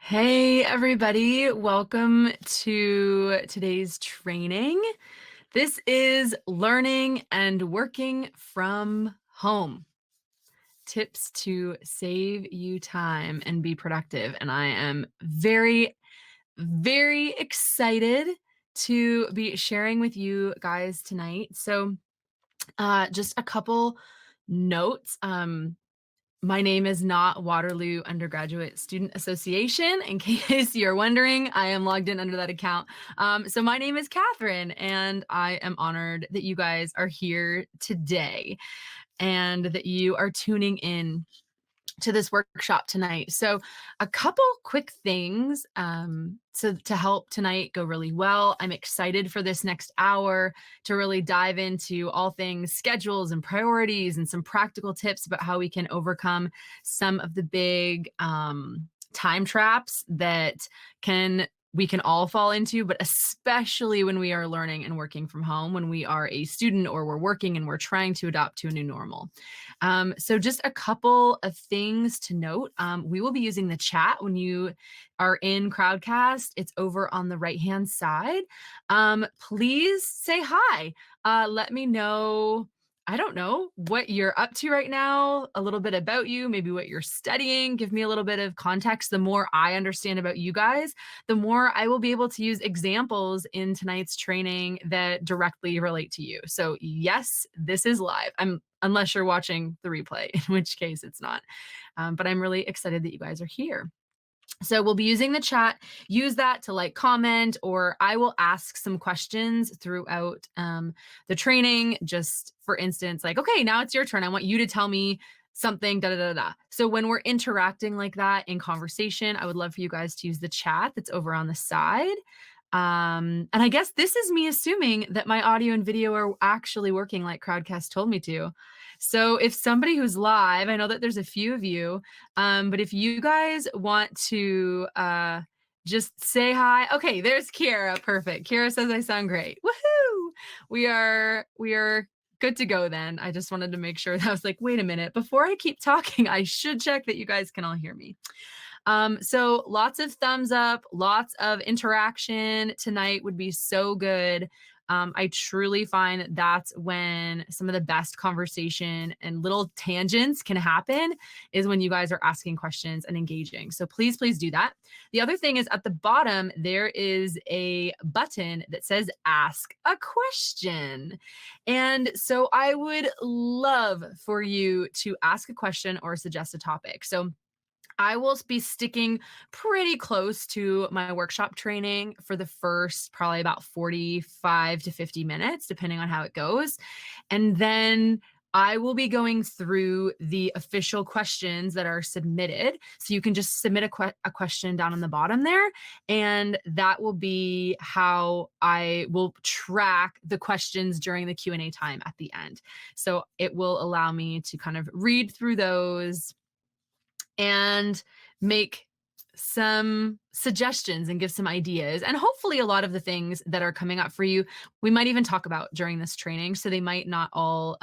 Hey everybody, welcome to today's training. This is learning and working from home. Tips to save you time and be productive. And I am very, very excited to be sharing with you guys tonight. So just a couple notes. My name is not Waterloo Undergraduate Student Association. In case you're wondering, I am logged in under that account. So my name is Kathryn, and I am honored that you guys are here today and that you are tuning in to this workshop tonight. So a couple quick things to help tonight go really well. I'm excited for this next hour to really dive into all things schedules and priorities and some practical tips about how we can overcome some of the big time traps that we can all fall into, but especially when we are learning and working from home, when we are a student or we're working and we're trying to adapt to a new normal. So just a couple of things to note. We will be using the chat when you are in Crowdcast. It's over on the right-hand side. Please say hi. Let me know, I don't know, what you're up to right now, a little bit about you, maybe what you're studying. Give me a little bit of context. The more I understand about you guys, the more I will be able to use examples in tonight's training that directly relate to you. So yes, this is live. Unless you're watching the replay, in which case it's not. But I'm really excited that you guys are here. So we'll be using the chat. Use that to comment, or I will ask some questions throughout the training. Just for instance, like, okay, now it's your turn. I want you to tell me something, da da da da. So when we're interacting like that in conversation, I would love for you guys to use the chat that's over on the side. And I guess this is me assuming that my audio and video are actually working like Crowdcast told me to. So if somebody who's live, I know that there's a few of you, but if you guys want to just say hi. Okay, there's Kiara. Perfect. Kiara says I sound great. Woohoo! We are good to go then. I just wanted to make sure that I was like, wait a minute, before I keep talking, I should check that you guys can all hear me. So lots of thumbs up, lots of interaction tonight would be so good. I truly find that's when some of the best conversation and little tangents can happen, is when you guys are asking questions and engaging. So please, please do that. The other thing is, at the bottom, there is a button that says ask a question. And so I would love for you to ask a question or suggest a topic. So I will be sticking pretty close to my workshop training for the first probably about 45 to 50 minutes, depending on how it goes. And then I will be going through the official questions that are submitted. So you can just submit a question down on the bottom there. And that will be how I will track the questions during the Q&A time at the end. So it will allow me to kind of read through those and make some suggestions and give some ideas. And hopefully a lot of the things that are coming up for you, we might even talk about during this training. So they might not all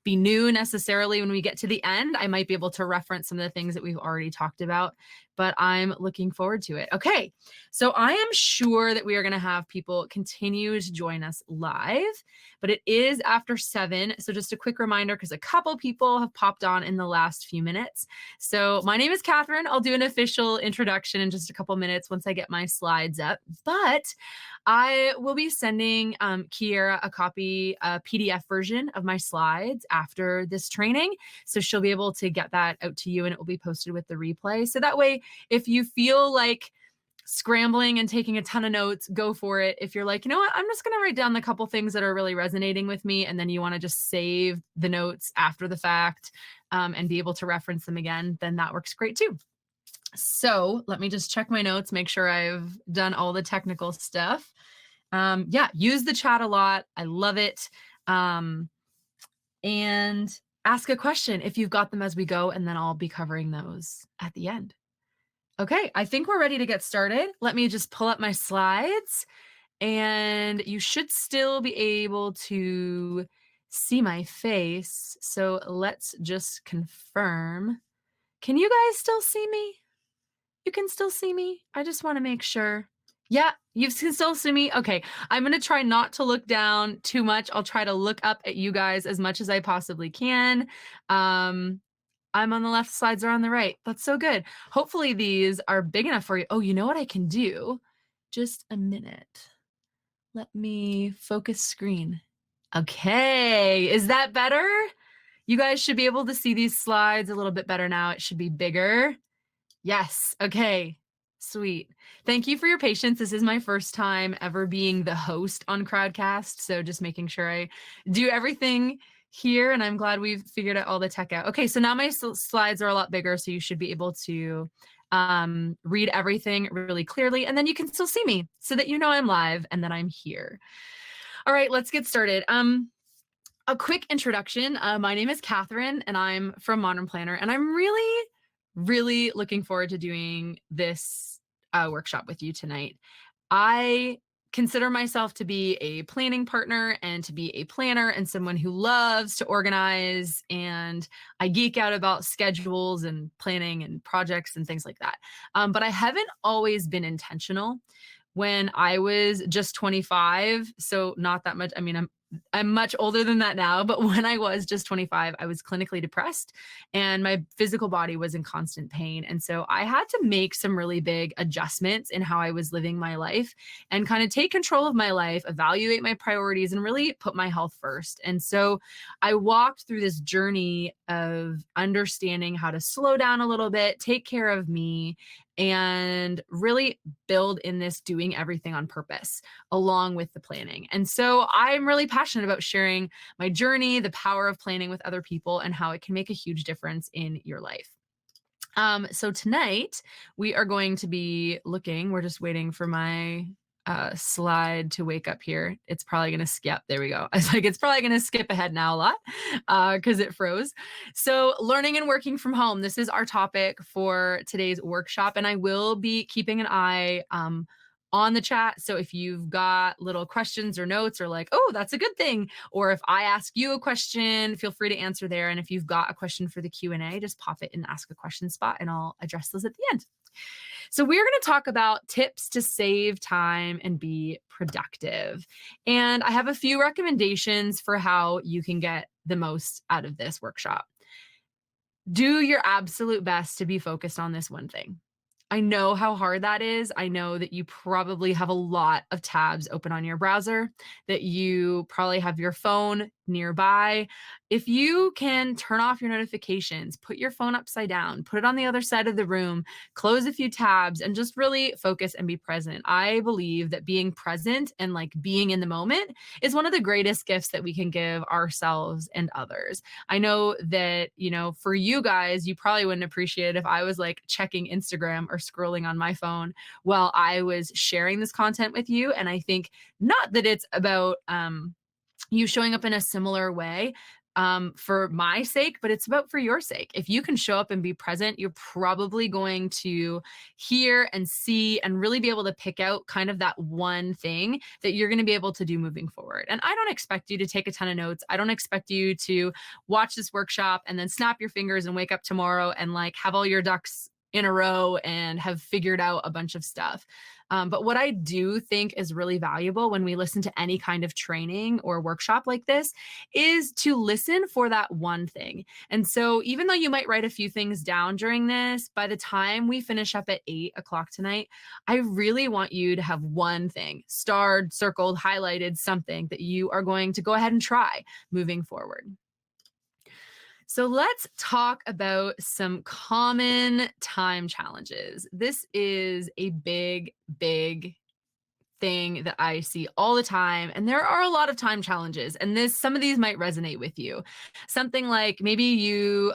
be new necessarily when we get to the end. I might be able to reference some of the things that we've already talked about, but I'm looking forward to it. Okay, so I am sure that we are going to have people continue to join us live, but it is after 7. So just a quick reminder, because a couple people have popped on in the last few minutes. So my name is Kathryn. I'll do an official introduction in just a couple minutes once I get my slides up, but I will be sending Kiara a copy, a PDF version of my slides after this training. So she'll be able to get that out to you, and it will be posted with the replay. So that way, if you feel like scrambling and taking a ton of notes, go for it. If you're like, you know what, I'm just going to write down the couple things that are really resonating with me, and then you want to just save the notes after the fact and be able to reference them again, then that works great too. So let me just check my notes, make sure I've done all the technical stuff. Yeah, use the chat a lot. I love it. And ask a question if you've got them as we go, and then I'll be covering those at the end. Okay, I think we're ready to get started. Let me just pull up my slides, and you should still be able to see my face. So let's just confirm. Can you guys still see me? You can still see me? I just want to make sure. Yeah, you can still see me. Okay. I'm going to try not to look down too much. I'll try to look up at you guys as much as I possibly can. Um, I'm on the left, slides are on the right. That's so good. Hopefully these are big enough for you. Oh, you know what I can do? Just a minute. Let me focus screen. Okay. Is that better? You guys should be able to see these slides a little bit better now. It should be bigger. Yes. Okay. Sweet. Thank you for your patience. This is my first time ever being the host on Crowdcast. So just making sure I do everything here, and I'm glad we've figured out all the tech out. Okay. So now my slides are a lot bigger, so you should be able to read everything really clearly, and then you can still see me so that you know I'm live and that I'm here. All right, let's get started. A quick introduction. My name is Kathryn, and I'm from Modern Planner, and I'm really looking forward to doing this workshop with you tonight. I consider myself to be a planning partner and to be a planner and someone who loves to organize, and I geek out about schedules and planning and projects and things like that. But I haven't always been intentional. When I was just 25, so not that much. I mean, I'm much older than that now, but when I was just 25, I was clinically depressed and my physical body was in constant pain. And so I had to make some really big adjustments in how I was living my life and kind of take control of my life, evaluate my priorities, and really put my health first. And so I walked through this journey of understanding how to slow down a little bit, take care of me, and really build in this doing everything on purpose along with the planning. And so I'm really passionate about sharing my journey, the power of planning with other people, and how it can make a huge difference in your life. So tonight we are going to be looking, we're just waiting for my slide to wake up here. It's probably going to skip. There we go. I was like, it's probably going to skip ahead now a lot because it froze. So learning and working from home. This is our topic for today's workshop. And I will be keeping an eye on the chat. So if you've got little questions or notes or like, oh, that's a good thing, or if I ask you a question, feel free to answer there. And if you've got a question for the Q&A, just pop it in the ask a question spot and I'll address those at the end. So we're going to talk about tips to save time and be productive. And I have a few recommendations for how you can get the most out of this workshop. Do your absolute best to be focused on this one thing. I know how hard that is. I know that you probably have a lot of tabs open on your browser, that you probably have your phone nearby. If you can turn off your notifications, put your phone upside down, put it on the other side of the room, close a few tabs, and just really focus and be present. I believe that being present and like being in the moment is one of the greatest gifts that we can give ourselves and others. I know that, you know, for you guys, you probably wouldn't appreciate it if I was like checking Instagram or scrolling on my phone while I was sharing this content with you. And I think not that it's about you showing up in a similar way for my sake, but it's about for your sake. If you can show up and be present, you're probably going to hear and see and really be able to pick out kind of that one thing that you're going to be able to do moving forward. And I don't expect you to take a ton of notes. I don't expect you to watch this workshop and then snap your fingers and wake up tomorrow and like have all your ducks in a row and have figured out a bunch of stuff. But what I do think is really valuable when we listen to any kind of training or workshop like this is to listen for that one thing. And so even though you might write a few things down during this, by the time we finish up at 8 o'clock tonight, I really want you to have one thing starred, circled, highlighted, something that you are going to go ahead and try moving forward. So let's talk about some common time challenges. This is a big thing that I see all the time. And there are a lot of time challenges. And some of these might resonate with you. Something like maybe you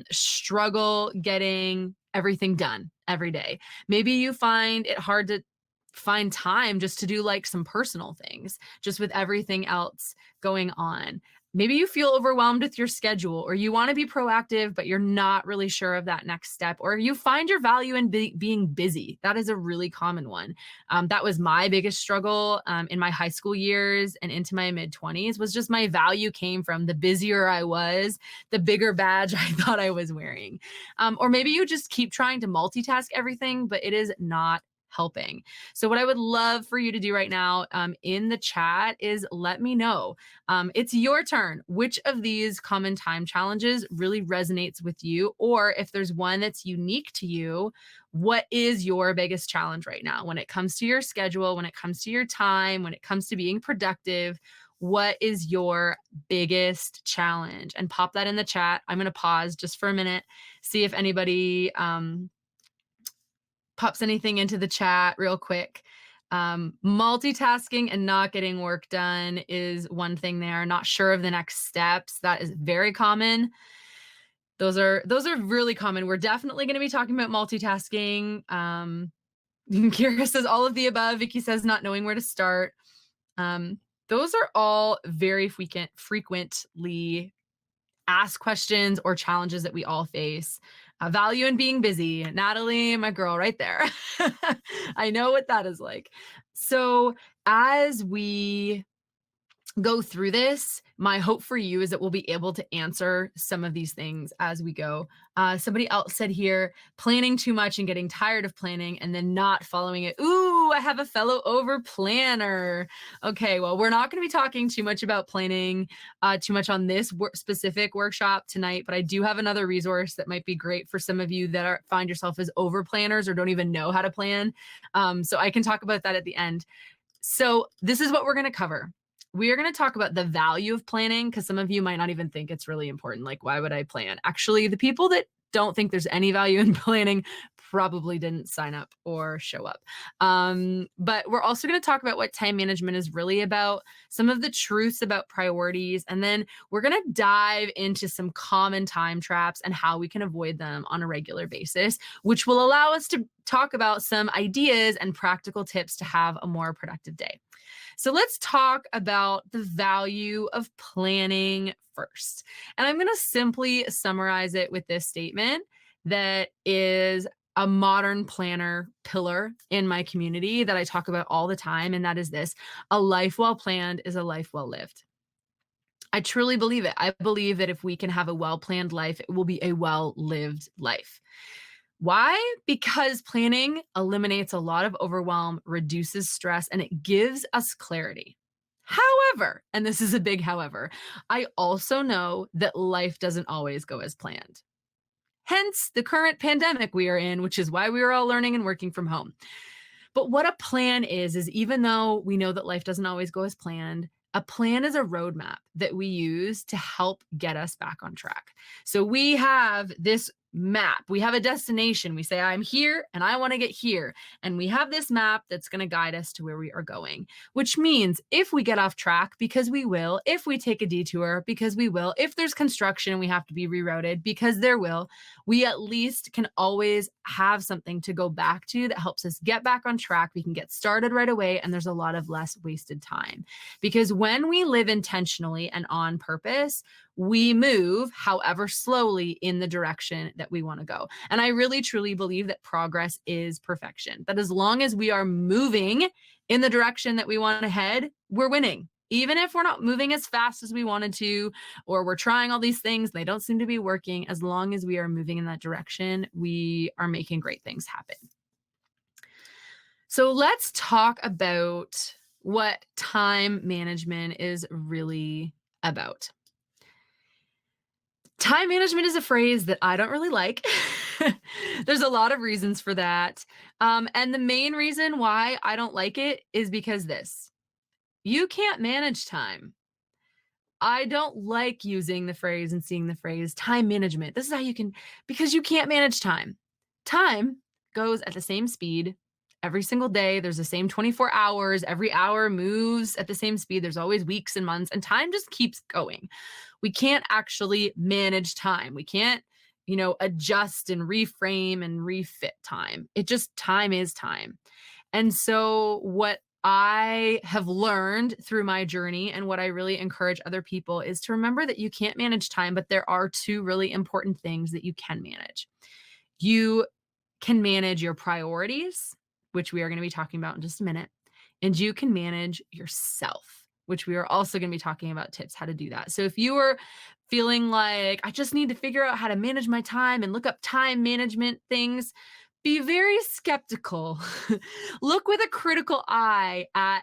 struggle getting everything done every day. Maybe you find it hard to find time just to do like some personal things, just with everything else going on. Maybe you feel overwhelmed with your schedule, or you want to be proactive, but you're not really sure of that next step, or you find your value in being busy. That is a really common one. That was my biggest struggle in my high school years and into my mid 20s, was just my value came from the busier I was, the bigger badge I thought I was wearing. Or maybe you just keep trying to multitask everything, but it is not helping. So what I would love for you to do right now in the chat is let me know. It's your turn. Which of these common time challenges really resonates with you? Or if there's one that's unique to you, what is your biggest challenge right now when it comes to your schedule, when it comes to your time, when it comes to being productive? What is your biggest challenge? And pop that in the chat. I'm going to pause just for a minute, see if anybody pops anything into the chat real quick. Multitasking and not getting work done is one thing there. Not sure of the next steps. That is very common. Those are really common. We're definitely going to be talking about multitasking. Kira says all of the above. Vicky says not knowing where to start. Those are all very frequently asked questions or challenges that we all face. Value in being busy. Natalie, my girl right there. I know what that is like. So as we go through this, my hope for you is that we'll be able to answer some of these things as we go. Somebody else said here, planning too much and getting tired of planning and then not following it. Ooh, I have a fellow over planner. Okay, well, we're not going to be talking too much about planning too much on this specific workshop tonight, but I do have another resource that might be great for some of you that find yourself as over planners or don't even know how to plan. So I can talk about that at the end. So this is what we're going to cover. We are going to talk about the value of planning, because some of you might not even think it's really important. Like, why would I plan? Actually, the people that don't think there's any value in planning probably didn't sign up or show up. But we're also going to talk about what time management is really about, some of the truths about priorities, and then we're going to dive into some common time traps and how we can avoid them on a regular basis, which will allow us to talk about some ideas and practical tips to have a more productive day. So let's talk about the value of planning first. And I'm going to simply summarize it with this statement that is a modern planner pillar in my community that I talk about all the time. And that is this: a life well planned is a life well lived. I truly believe it. I believe that if we can have a well-planned life, it will be a well-lived life. Why? Because planning eliminates a lot of overwhelm, reduces stress, and it gives us clarity. However, and this is a big however, I also know that life doesn't always go as planned. Hence the current pandemic we are in, which is why we are all learning and working from home. But what a plan is even though we know that life doesn't always go as planned, a plan is a roadmap that we use to help get us back on track. So we have this map. We have a destination. We say, I'm here and I want to get here. And we have this map that's going to guide us to where we are going, which means if we get off track, because we will, if we take a detour, because we will, if there's construction and we have to be rerouted, because there will, we at least can always have something to go back to that helps us get back on track. We can get started right away. And there's a lot of less wasted time, because when we live intentionally and on purpose, we move, however slowly, in the direction that we want to go. And I really, truly believe that progress is perfection. That as long as we are moving in the direction that we want to head, we're winning. Even if we're not moving as fast as we wanted to, or we're trying all these things, they don't seem to be working, as long as we are moving in that direction, we are making great things happen. So let's talk about what time management is really about. Time management is a phrase that I don't really like. There's a lot of reasons for that. And the main reason why I don't like it is because you can't manage time. I don't like using the phrase and seeing the phrase time management. This is how you can, because you can't manage time. Time goes at the same speed every single day. There's the same 24 hours. Every hour moves at the same speed. There's always weeks and months, and time just keeps going. We can't actually manage time. We can't, adjust and reframe and refit time. Time is time. And so what I have learned through my journey, and what I really encourage other people is to remember that you can't manage time, but there are two really important things that you can manage. You can manage your priorities, which we are going to be talking about in just a minute, and you can manage yourself, which we are also going to be talking about tips how to do that. So if you are feeling like I just need to figure out how to manage my time and look up time management things, be very skeptical. Look with a critical eye at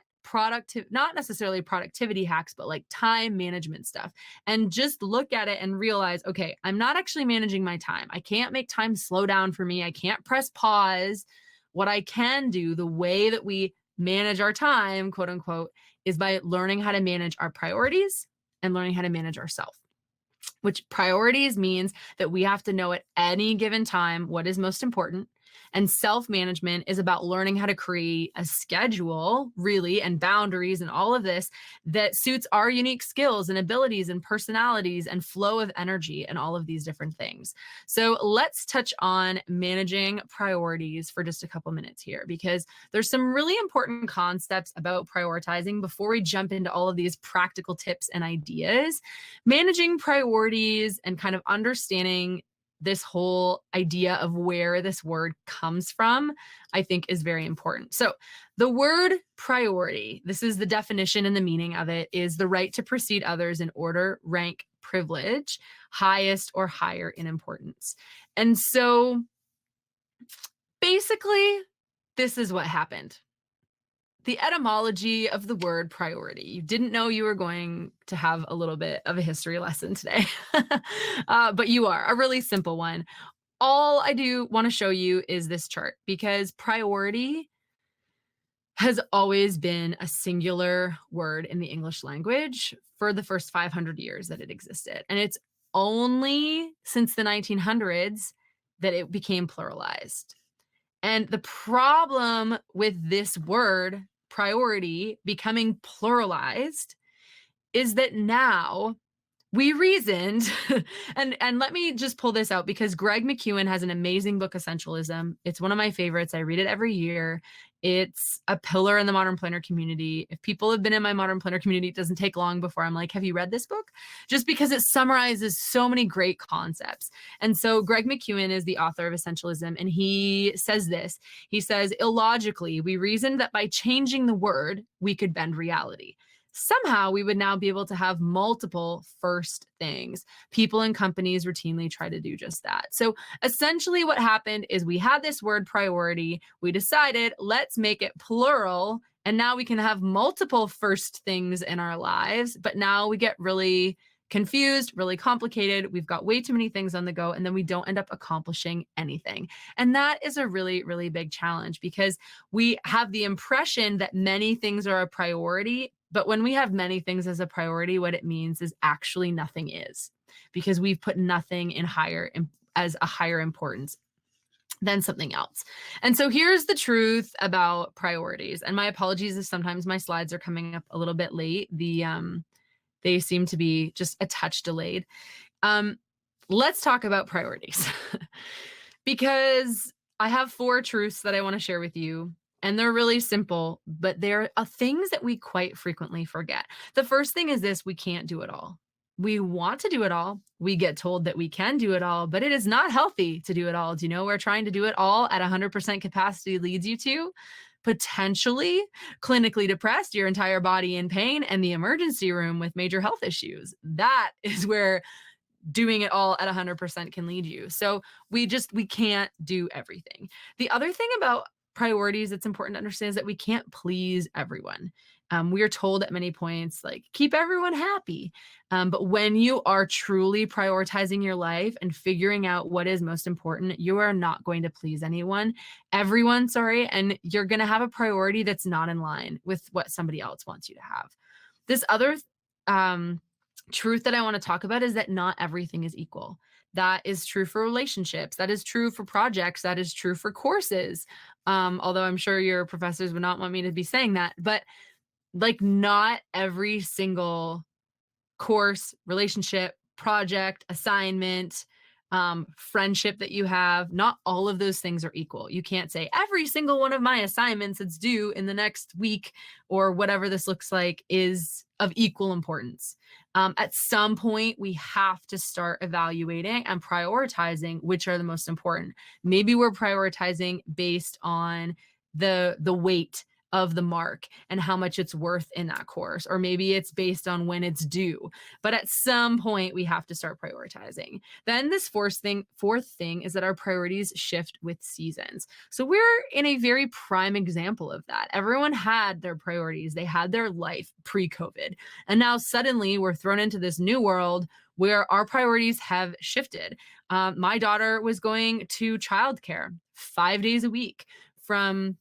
not necessarily productivity hacks, but like time management stuff. And just look at it and realize, okay, I'm not actually managing my time. I can't make time slow down for me. I can't press pause. What I can do, the way that we manage our time, quote unquote, is by learning how to manage our priorities and learning how to manage ourselves. Which priorities means that we have to know at any given time what is most important. And self-management is about learning how to create a schedule, really, and boundaries and all of this that suits our unique skills and abilities and personalities and flow of energy and all of these different things. So let's touch on managing priorities for just a couple minutes here, because there's some really important concepts about prioritizing before we jump into all of these practical tips and ideas. Managing priorities and kind of understanding this whole idea of where this word comes from, I think is very important. So the word priority, this is the definition and the meaning of it, is the right to precede others in order, rank, privilege, highest or higher in importance. And so basically, this is what happened. The etymology of the word priority. You didn't know you were going to have a little bit of a history lesson today, but you are, a really simple one. All I do want to show you is this chart, because priority has always been a singular word in the English language for the first 500 years that it existed. And it's only since the 1900s that it became pluralized. And the problem with this word, priority, becoming pluralized is that now we reasoned, and let me just pull this out, because Greg McKeown has an amazing book, Essentialism. It's one of my favorites. I read it every year. It's a pillar in the modern planner community. If people have been in my modern planner community, it doesn't take long before I'm like, have you read this book? Just because it summarizes so many great concepts. And so Greg McKeown is the author of Essentialism, and he says this. He says, illogically, we reasoned that by changing the word, we could bend reality. Somehow we would now be able to have multiple first things. People and companies routinely try to do just that. So essentially what happened is we had this word priority. We decided, let's make it plural. And now we can have multiple first things in our lives. But now we get really confused, really complicated. We've got way too many things on the go, and then we don't end up accomplishing anything. And that is a really, really big challenge, because we have the impression that many things are a priority. But when we have many things as a priority, what it means is actually nothing is, because we've put nothing in as a higher importance than something else. And so here's the truth about priorities. And my apologies if sometimes my slides are coming up a little bit late. They seem to be just a touch delayed. Let's talk about priorities, because I have 4 truths that I want to share with you. And they're really simple, but they're things that we quite frequently forget. The first thing is this: we can't do it all. We want to do it all. We get told that we can do it all, but it is not healthy to do it all. Do you know where trying to do it all at 100% capacity leads you to? Potentially clinically depressed, your entire body in pain, and the emergency room with major health issues. That is where doing it all at 100% can lead you. So we can't do everything. The other thing about priorities that's important to understand is that we can't please everyone. We are told at many points, like, keep everyone happy. But when you are truly prioritizing your life and figuring out what is most important, you are not going to please everyone, and you're going to have a priority that's not in line with what somebody else wants you to have. This other truth that I want to talk about is that not everything is equal. That is true for relationships. That is true for projects. That is true for courses. Although I'm sure your professors would not want me to be saying that, but like, not every single course, relationship, project, assignment, friendship that you have. Not all of those things are equal. You can't say every single one of my assignments that's due in the next week or whatever this looks like is of equal importance. At some point, we have to start evaluating and prioritizing which are the most important. Maybe we're prioritizing based on the weight of the mark and how much it's worth in that course, or maybe it's based on when it's due. But at some point, we have to start prioritizing. Then this fourth thing is that our priorities shift with seasons. So we're in a very prime example of that. Everyone had their priorities. They had their life pre-COVID. And now suddenly we're thrown into this new world where our priorities have shifted. My daughter was going to childcare 5 days a week from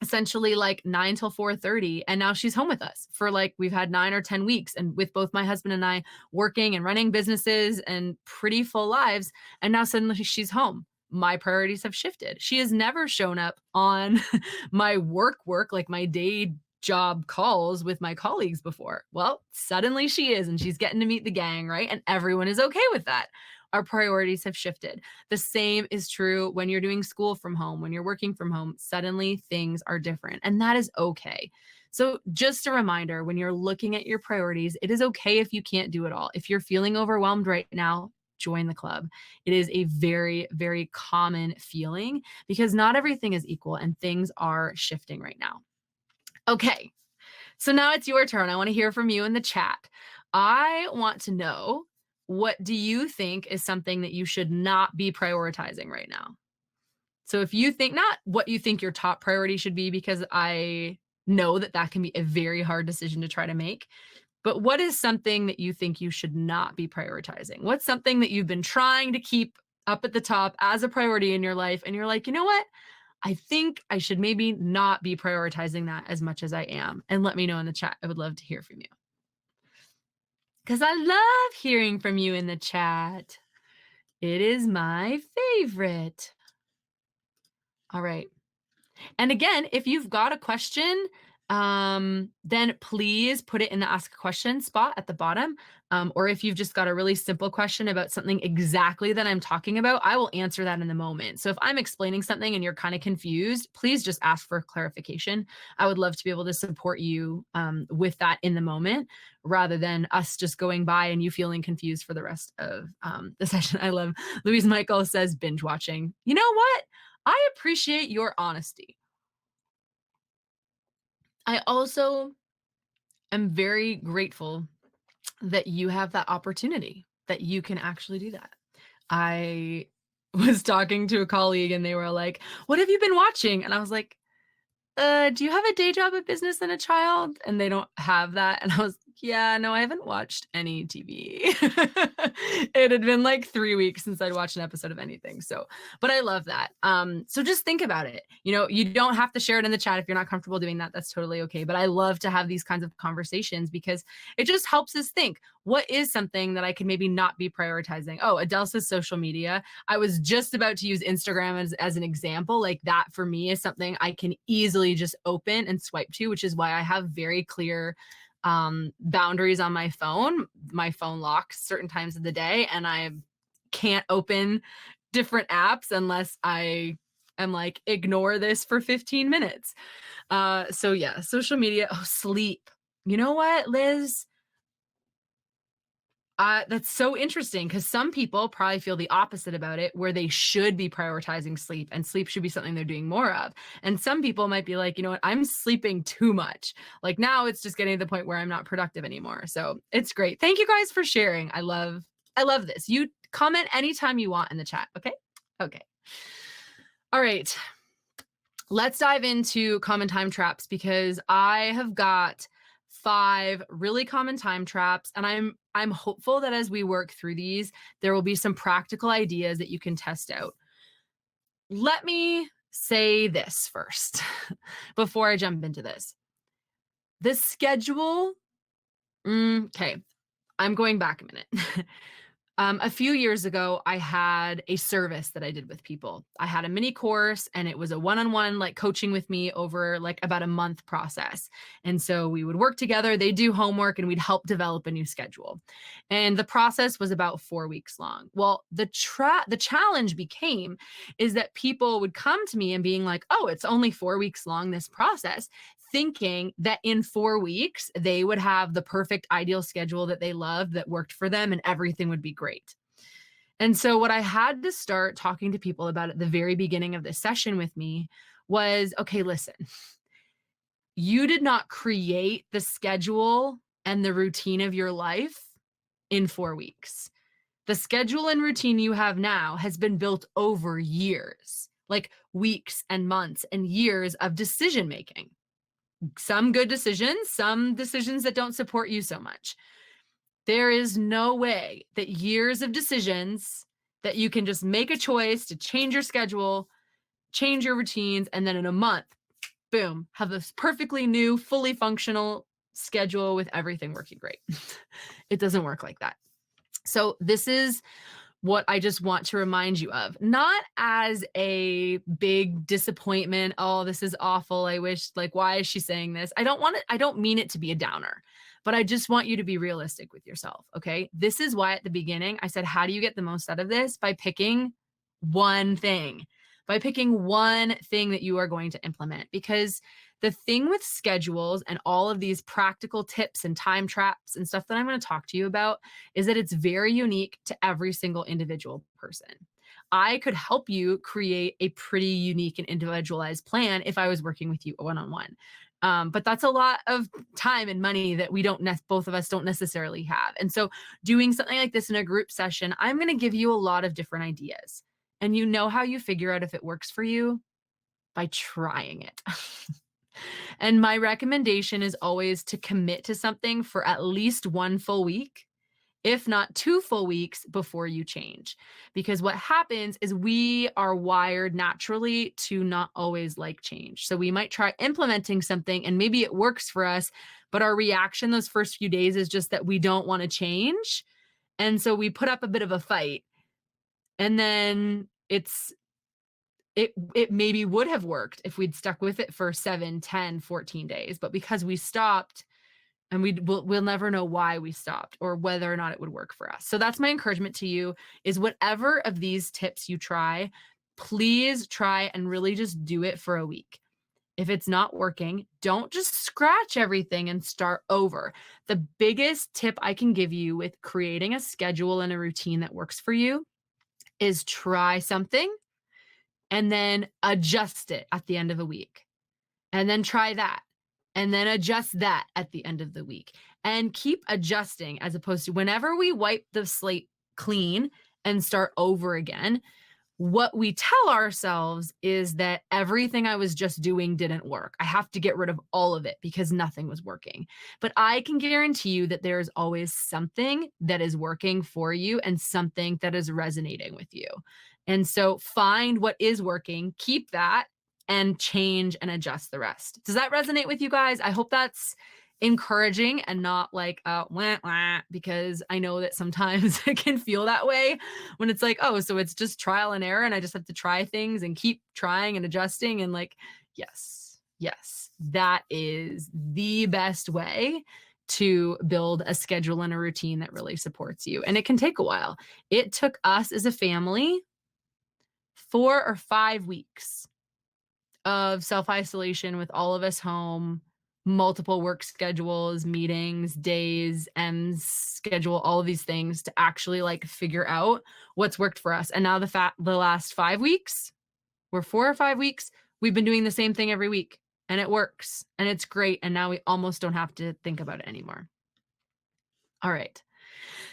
essentially like 9 till 4:30, and now she's home with us for like we've had 9 or 10 weeks, and with both my husband and I working and running businesses and pretty full lives, and now suddenly she's home. My priorities have shifted. She has never shown up on my work like my day job calls with my colleagues before. Well, suddenly she is, and she's getting to meet the gang, right? And everyone is okay with that. Our priorities have shifted. The same is true when you're doing school from home, when you're working from home. Suddenly things are different, and that is okay. So just a reminder, when you're looking at your priorities, it is okay if you can't do it all. If you're feeling overwhelmed right now, join the club. It is a very, very common feeling because not everything is equal and things are shifting right now. Okay, so now it's your turn. I want to hear from you in the chat. I want to know, what do you think is something that you should not be prioritizing right now? So if you think, not what you think your top priority should be, because I know that that can be a very hard decision to try to make, but what is something that you think you should not be prioritizing? What's something that you've been trying to keep up at the top as a priority in your life, and you're like, you know what? I think I should maybe not be prioritizing that as much as I am. And let me know in the chat. I would love to hear from you, because I love hearing from you in the chat. It is my favorite. All right. And again, if you've got a question, then please put it in the ask a question spot at the bottom. Or if you've just got a really simple question about something exactly that I'm talking about, I will answer that in the moment. So if I'm explaining something and you're kind of confused, please just ask for clarification. I would love to be able to support you with that in the moment, rather than us just going by and you feeling confused for the rest of the session. I love Louise Michael says binge watching. You know what? I appreciate your honesty. I also am very grateful that you have that opportunity, that you can actually do that. I was talking to a colleague and they were like, "What have you been watching?" And I was like, do you have a day job, a business, and a child? And they don't have that. And I was, yeah, no, I haven't watched any TV. It had been like 3 weeks since I'd watched an episode of anything. So, but I love that. So just think about it. You know, you don't have to share it in the chat if you're not comfortable doing that. That's totally okay. But I love to have these kinds of conversations because it just helps us think, what is something that I could maybe not be prioritizing? Oh, Adele says social media. I was just about to use Instagram as an example. Like that for me is something I can easily just open and swipe to, which is why I have very clear boundaries on my phone. My phone locks certain times of the day, and I can't open different apps unless I am like, ignore this for 15 minutes. So yeah, social media. Oh, sleep. You know what, Liz? That's so interesting because some people probably feel the opposite about it, where they should be prioritizing sleep and sleep should be something they're doing more of. And some people might be like, you know what, I'm sleeping too much. Like now it's just getting to the point where I'm not productive anymore. So it's great. Thank you guys for sharing. I love this. You comment anytime you want in the chat. Okay. Okay. All right. Let's dive into common time traps, because I have got 5 really common time traps, and I'm hopeful that as we work through these, there will be some practical ideas that you can test out. Let me say this first before I jump into this. The schedule, okay, I'm going back a minute. A few years ago, I had a service that I did with people. I had a mini course and it was a one-on-one like coaching with me over like about a month process. And so we would work together, they'd do homework and we'd help develop a new schedule. And the process was about 4 weeks long. Well, the challenge became is that people would come to me and being like, "Oh, it's only 4 weeks long this process." Thinking that in 4 weeks, they would have the perfect ideal schedule that they loved that worked for them and everything would be great. And so, what I had to start talking to people about at the very beginning of this session with me was okay, listen, you did not create the schedule and the routine of your life in 4 weeks. The schedule and routine you have now has been built over years, like weeks and months and years of decision making. Some good decisions, some decisions that don't support you so much. There is no way that years of decisions that you can just make a choice to change your schedule, change your routines, and then in a month, boom, have this perfectly new, fully functional schedule with everything working great. It doesn't work like that. So this is what I just want to remind you of, not as a big disappointment. Oh, this is awful. I wish, like, why is she saying this? I don't mean it to be a downer, but I just want you to be realistic with yourself. Okay. This is why at the beginning I said, how do you get the most out of this? By picking one thing, that you are going to implement. Because the thing with schedules and all of these practical tips and time traps and stuff that I'm going to talk to you about is that it's very unique to every single individual person. I could help you create a pretty unique and individualized plan if I was working with you one-on-one. But that's a lot of time and money that both of us don't necessarily have. And so doing something like this in a group session, I'm going to give you a lot of different ideas. And you know how you figure out if it works for you? By trying it. And my recommendation is always to commit to something for at least 1 full week, if not 2 full weeks before you change. Because what happens is we are wired naturally to not always like change. So we might try implementing something and maybe it works for us, but our reaction those first few days is just that we don't want to change. And so we put up a bit of a fight. And then it maybe would have worked if we'd stuck with it for 7, 10, 14 days. But because we stopped, and we'll never know why we stopped or whether or not it would work for us. So that's my encouragement to you is whatever of these tips you try, please try and really just do it for a week. If it's not working, don't just scratch everything and start over. The biggest tip I can give you with creating a schedule and a routine that works for you is try something and then adjust it at the end of a week. And then try that. And then adjust that at the end of the week. And keep adjusting as opposed to whenever we wipe the slate clean and start over again, what we tell ourselves is that everything I was just doing didn't work. I have to get rid of all of it because nothing was working. But I can guarantee you that there's always something that is working for you and something that is resonating with you. And so find what is working, keep that, and change and adjust the rest. Does that resonate with you guys? I hope that's encouraging and not like wah, wah, because I know that sometimes it can feel that way when it's like, oh, so it's just trial and error and I just have to try things and keep trying and adjusting. And like, yes, that is the best way to build a schedule and a routine that really supports you. And it can take a while. It took us as a family 4 or 5 weeks of self-isolation with all of us home, multiple work schedules, meetings, days, and schedule, all of these things to actually like figure out what's worked for us. And now the last 5 weeks, we're 4 or 5 weeks, we've been doing the same thing every week and it works and it's great. And now we almost don't have to think about it anymore. All right.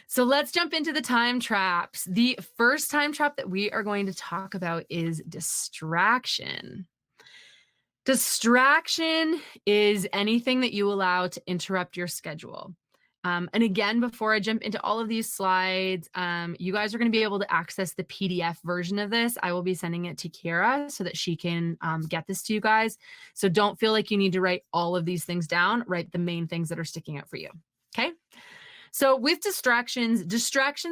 So let's jump into the time traps. The first time trap that we are going to talk about is distraction. Distraction is anything that you allow to interrupt your schedule. And again, before I jump into all of these slides, you guys are going to be able to access the PDF version of this. I will be sending it to Kara so that she can get this to you guys. So don't feel like you need to write all of these things down. Write the main things that are sticking out for you. Okay. So with distractions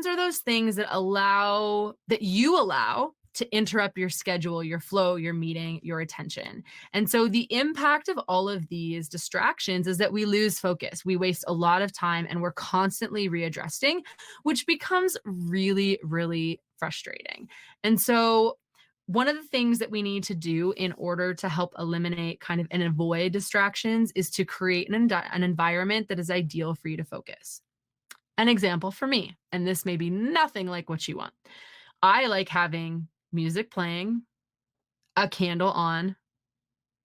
are those things that you allow to interrupt your schedule, your flow, your meeting, your attention. And so the impact of all of these distractions is that we lose focus. We waste a lot of time and we're constantly readjusting, which becomes really, really frustrating. And so one of the things that we need to do in order to help eliminate kind of and avoid distractions is to create an environment that is ideal for you to focus. An example for me, and this may be nothing like what you want. I like having music playing, a candle on,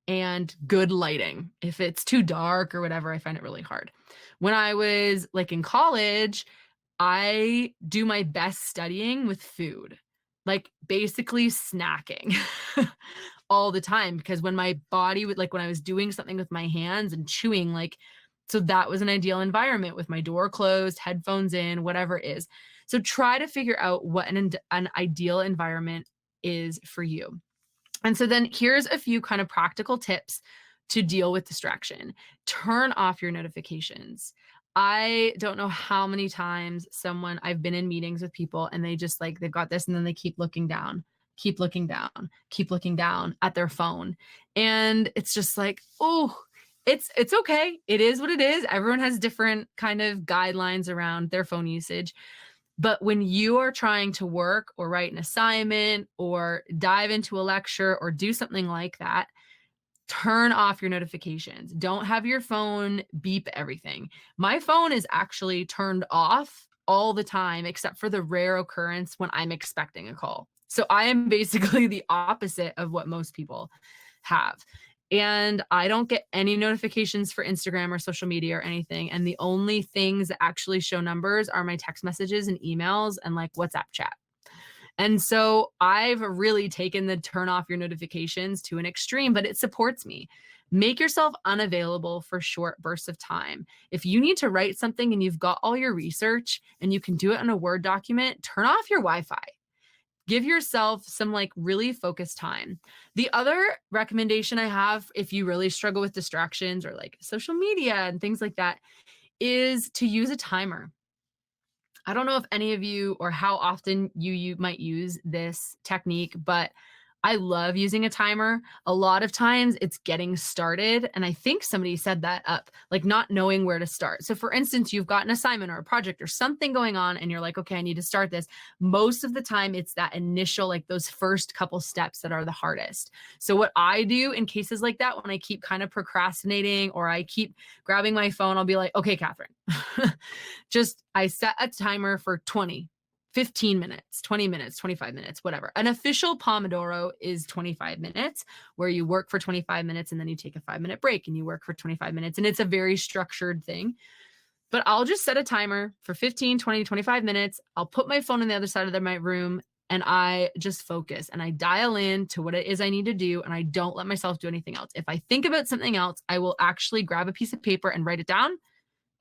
and good lighting. If it's too dark or whatever, I find it really hard. When I was like in college, I do my best studying with food, like basically snacking all the time because when my body would like when I was doing something with my hands and chewing, like, so that was an ideal environment with my door closed, headphones in, whatever it is. So try to figure out what an ideal environment is for you. And so then here's a few kind of practical tips to deal with distraction. Turn off your notifications. I don't know how many times I've been in meetings with people and they just like, they've got this and then they keep looking down, keep looking down, keep looking down at their phone. And it's just like, oh, it's okay. It is what it is. Everyone has different kind of guidelines around their phone usage. But when you are trying to work or write an assignment or dive into a lecture or do something like that, turn off your notifications. Don't have your phone beep everything. My phone is actually turned off all the time, except for the rare occurrence when I'm expecting a call. So I am basically the opposite of what most people have. And I don't get any notifications for Instagram or social media or anything. And the only things that actually show numbers are my text messages and emails and like WhatsApp chat. And so I've really taken the turn off your notifications to an extreme, but it supports me. Make yourself unavailable for short bursts of time. If you need to write something and you've got all your research and you can do it in a Word document, turn off your Wi-Fi. Give yourself some like really focused time. The other recommendation I have, if you really struggle with distractions or like social media and things like that, is to use a timer. I don't know if any of you or how often you might use this technique, but I love using a timer. A lot of times it's getting started. And I think somebody said that up, like not knowing where to start. So for instance, you've got an assignment or a project or something going on and you're like, okay, I need to start this. Most of the time it's that initial, like those first couple steps that are the hardest. So what I do in cases like that, when I keep kind of procrastinating or I keep grabbing my phone, I'll be like, okay, Kathryn, I set a timer for 20, 15 minutes, 20 minutes, 25 minutes, whatever. An official Pomodoro is 25 minutes where you work for 25 minutes and then you take a 5-minute break and you work for 25 minutes. And it's a very structured thing. But I'll just set a timer for 15, 20, 25 minutes. I'll put my phone on the other side of my room and I just focus and I dial in to what it is I need to do. And I don't let myself do anything else. If I think about something else, I will actually grab a piece of paper and write it down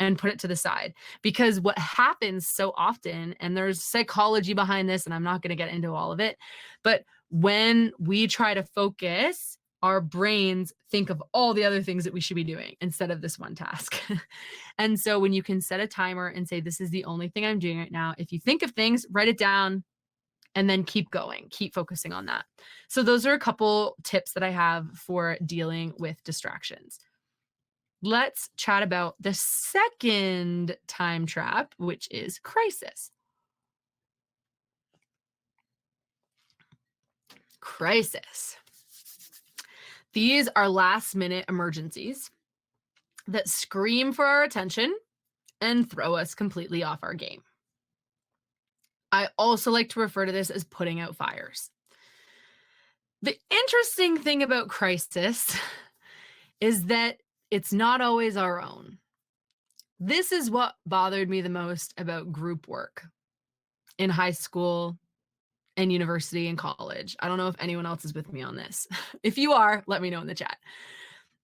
and put it to the side. Because what happens so often, and there's psychology behind this, and I'm not going to get into all of it, but when we try to focus, our brains think of all the other things that we should be doing instead of this one task. And so when you can set a timer and say, this is the only thing I'm doing right now, if you think of things, write it down and then keep going, keep focusing on that. So those are a couple tips that I have for dealing with distractions. Let's chat about the second time trap, which is crisis. Crisis. These are last-minute emergencies that scream for our attention and throw us completely off our game. I also like to refer to this as putting out fires. The interesting thing about crisis is that it's not always our own. This is what bothered me the most about group work in high school and university and college. I don't know if anyone else is with me on this. If you are, let me know in the chat.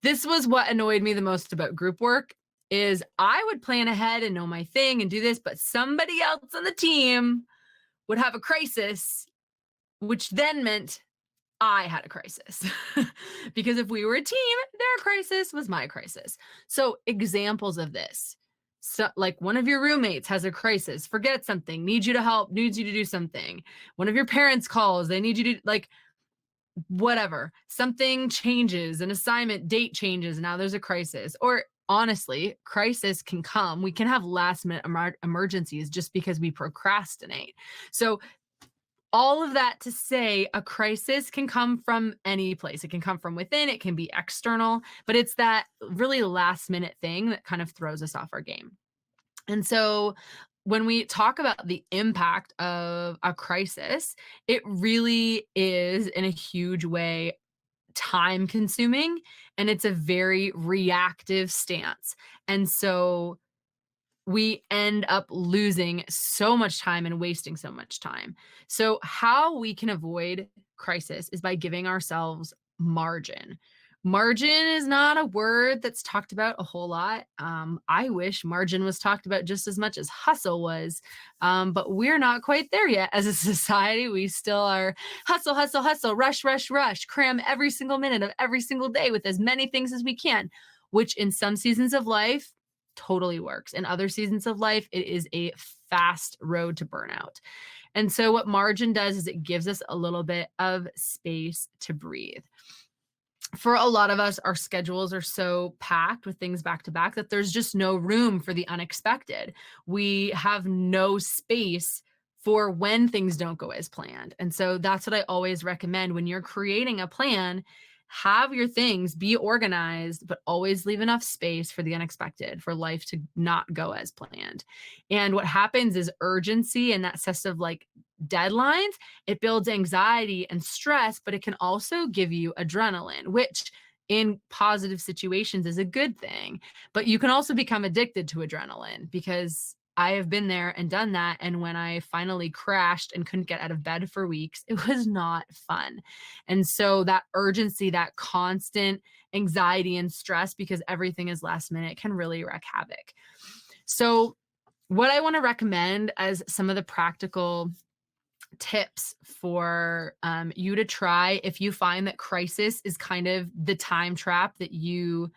This was what annoyed me the most about group work is I would plan ahead and know my thing and do this, but somebody else on the team would have a crisis, which then meant I had a crisis. Because if we were a team, their crisis was my crisis. So examples of this. So, like one of your roommates has a crisis, forget something, needs you to help, needs you to do something. One of your parents calls, they need you to like whatever. Something changes, an assignment date changes, now there's a crisis. Or honestly, crisis can come. We can have last minute emergencies just because we procrastinate. So all of that to say, a crisis can come from any place. It can come from within, it can be external, but it's that really last minute thing that kind of throws us off our game. And so when we talk about the impact of a crisis, it really is in a huge way time consuming, and it's a very reactive stance. And so we end up losing so much time and wasting so much time. So, how we can avoid crisis is by giving ourselves margin. Margin is not a word that's talked about a whole lot. I wish margin was talked about just as much as hustle was, but we're not quite there yet as a society. We still are hustle, hustle, hustle, rush, rush, rush, cram every single minute of every single day with as many things as we can, which in some seasons of life totally works. In other seasons of life, it is a fast road to burnout. And so, what margin does is it gives us a little bit of space to breathe. For a lot of us, our schedules are so packed with things back to back that there's just no room for the unexpected. We have no space for when things don't go as planned. And so that's what I always recommend when you're creating a plan. Have your things, be organized, but always leave enough space for the unexpected, for life to not go as planned. And what happens is urgency and that sense of like deadlines, it builds anxiety and stress, but it can also give you adrenaline, which in positive situations is a good thing. But you can also become addicted to adrenaline because I have been there and done that. And when I finally crashed and couldn't get out of bed for weeks, it was not fun. And so that urgency, that constant anxiety and stress because everything is last minute can really wreak havoc. So, what I want to recommend as some of the practical tips for you to try if you find that crisis is kind of the time trap that you